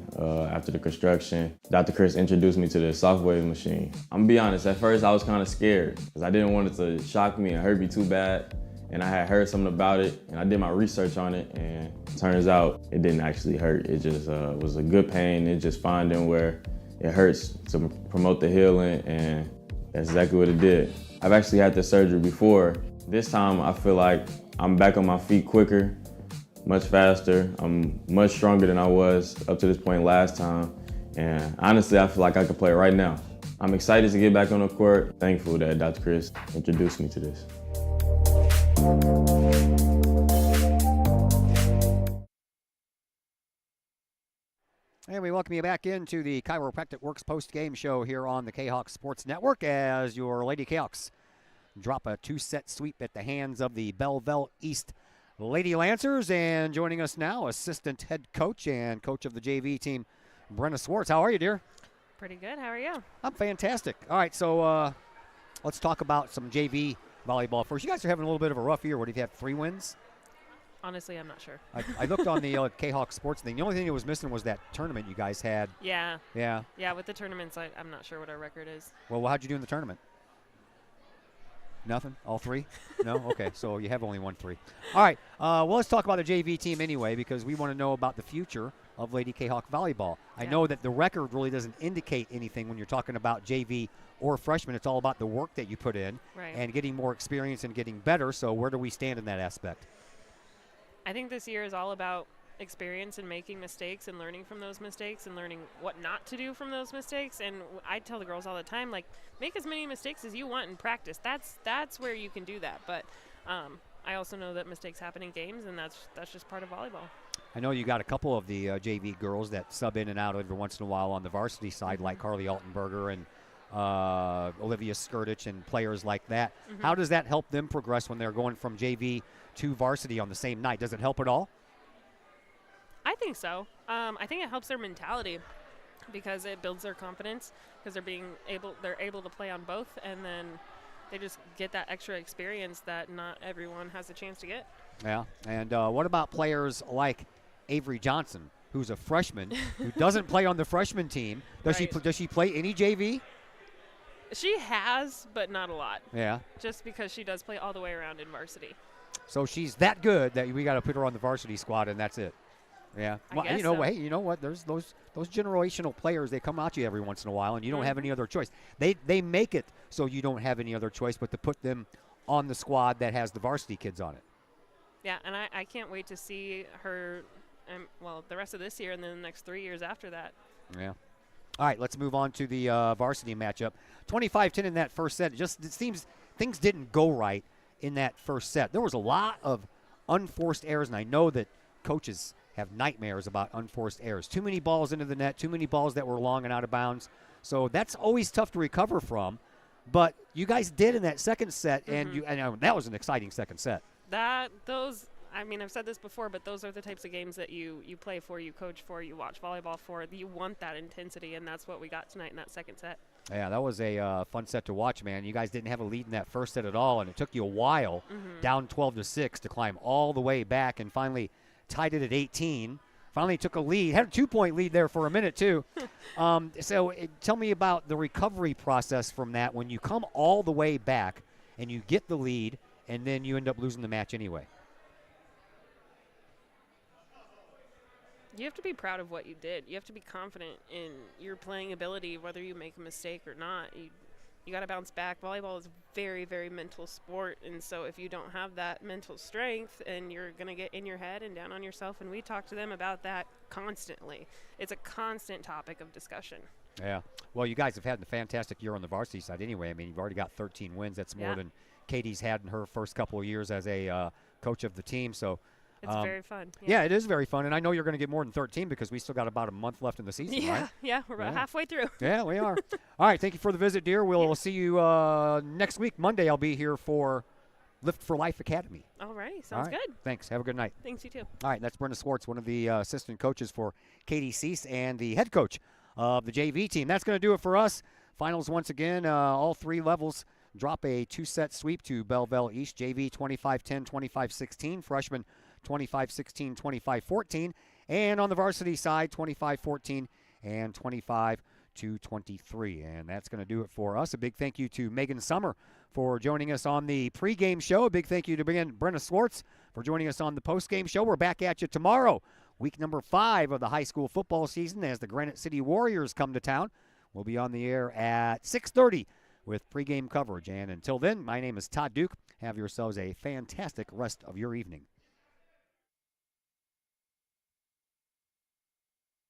after the construction. Dr. Chris introduced me to the soft wave machine. I'm gonna be honest, at first I was kind of scared because I didn't want it to shock me and hurt me too bad. and I had heard something about it, and I did my research on it, and it turns out it didn't actually hurt. It just was a good pain. It's just finding where it hurts to promote the healing, and that's exactly what it did. I've actually had this surgery before. This time I feel like I'm back on my feet quicker, much faster. I'm much stronger than I was up to this point last time. And honestly, I feel like I could play right now. I'm excited to get back on the court. Thankful that Dr. Chris introduced me to this. And we welcome you back into the Chiropractic Works post-game show here on the Kahok Sports Network as your Lady Kahawks drop a 2-set sweep at the hands of the Belleville East Lady Lancers. And joining us now, assistant head coach and coach of the JV team, Brenna Swartz. How are you, dear? Pretty good. How are you? I'm fantastic. All right, so let's talk about some JV volleyball first. You guys are having a little bit of a rough year. What, have you had 3 wins? Honestly, I'm not sure. I looked on the Kahawk Sports thing. The only thing that was missing was that tournament you guys had. Yeah. Yeah. Yeah, with the tournaments, I'm not sure what our record is. Well, how'd you do in the tournament? Nothing? All 3? No? Okay, so you have only won 3. All right, well, let's talk about the JV team anyway because we want to know about the future of Lady Kahawk volleyball. I know that the record really doesn't indicate anything when you're talking about JV or freshman. It's all about the work that you put in and getting more experience and getting better. So where do we stand in that aspect? I think this year is all about experience and making mistakes and learning from those mistakes and learning what not to do from those mistakes. And I tell the girls all the time, like, make as many mistakes as you want in practice. That's where you can do that. But I also know that mistakes happen in games, and that's just part of volleyball. I know you got a couple of the JV girls that sub in and out every once in a while on the varsity side, like Carly Altenberger and Olivia Skirtich and players like that. How does that help them progress when they're going from JV to varsity on the same night? Does it help at all? I think so. I think it helps their mentality because it builds their confidence because they're able to play on both, and then they just get that extra experience that not everyone has a chance to get. Yeah, and what about players like Avery Johnson, who's a freshman, who doesn't play on the freshman team? Does she play any JV? She has, but not a lot. Yeah. Just because she does play all the way around in varsity. So she's that good that we got to put her on the varsity squad, and that's it. Yeah. Well, hey, you know what? There's those generational players. They come at you every once in a while, and you don't have any other choice. They make it so you don't have any other choice but to put them on the squad that has the varsity kids on it. Yeah, and I can't wait to see her, the rest of this year and then the next 3 years after that. Yeah. All right, let's move on to the varsity matchup. 25-10 in that first set. It seems things didn't go right in that first set. There was a lot of unforced errors, and I know that coaches have nightmares about unforced errors. Too many balls into the net, too many balls that were long and out of bounds. So that's always tough to recover from. But you guys did in that second set, and that was an exciting second set. I've said this before, but those are the types of games that you play for, you coach for, you watch volleyball for. You want that intensity, and that's what we got tonight in that second set. Yeah, that was a fun set to watch, man. You guys didn't have a lead in that first set at all, and it took you a while, down 12-6, to climb all the way back and finally tied it at 18. Finally took a lead. Had a 2-point lead there for a minute, too. Tell me about the recovery process from that when you come all the way back and you get the lead and then you end up losing the match anyway. You have to be proud of what you did. You have to be confident in your playing ability, whether you make a mistake or not. You got to bounce back. Volleyball is a very, very mental sport, and so if you don't have that mental strength, and you're going to get in your head and down on yourself, and we talk to them about that constantly. It's a constant topic of discussion. Yeah. Well, you guys have had a fantastic year on the varsity side anyway. I mean, you've already got 13 wins. That's more than Katie's had in her first couple of years as a coach of the team. So it's very fun. Yeah, it is very fun, and I know you're going to get more than 13 because we still got about a month left in the season, right? Yeah, we're about halfway through. Yeah, we are. All right, thank you for the visit, dear. We'll see you next week. Monday I'll be here for Lift for Life Academy. All right, sounds good. Thanks. Have a good night. Thanks, you too. All right, that's Brenda Swartz, one of the assistant coaches for Katie Cease and the head coach of the JV team. That's going to do it for us. Finals once again, all 3 levels drop a 2-set sweep to Belleville East. JV 25-10, 25-16. Freshman 25-16, 25-14. And on the varsity side, 25-14 and 25-12. 223. And that's going to do it for us. A big thank you to Megan Summer for joining us on the pregame show. A big thank you to Brenna Swartz for joining us on the postgame show. We're back at you tomorrow, week number 5 of the high school football season as the Granite City Warriors come to town. We'll be on the air at 6:30 with pregame coverage. And until then, my name is Todd Duke. Have yourselves a fantastic rest of your evening.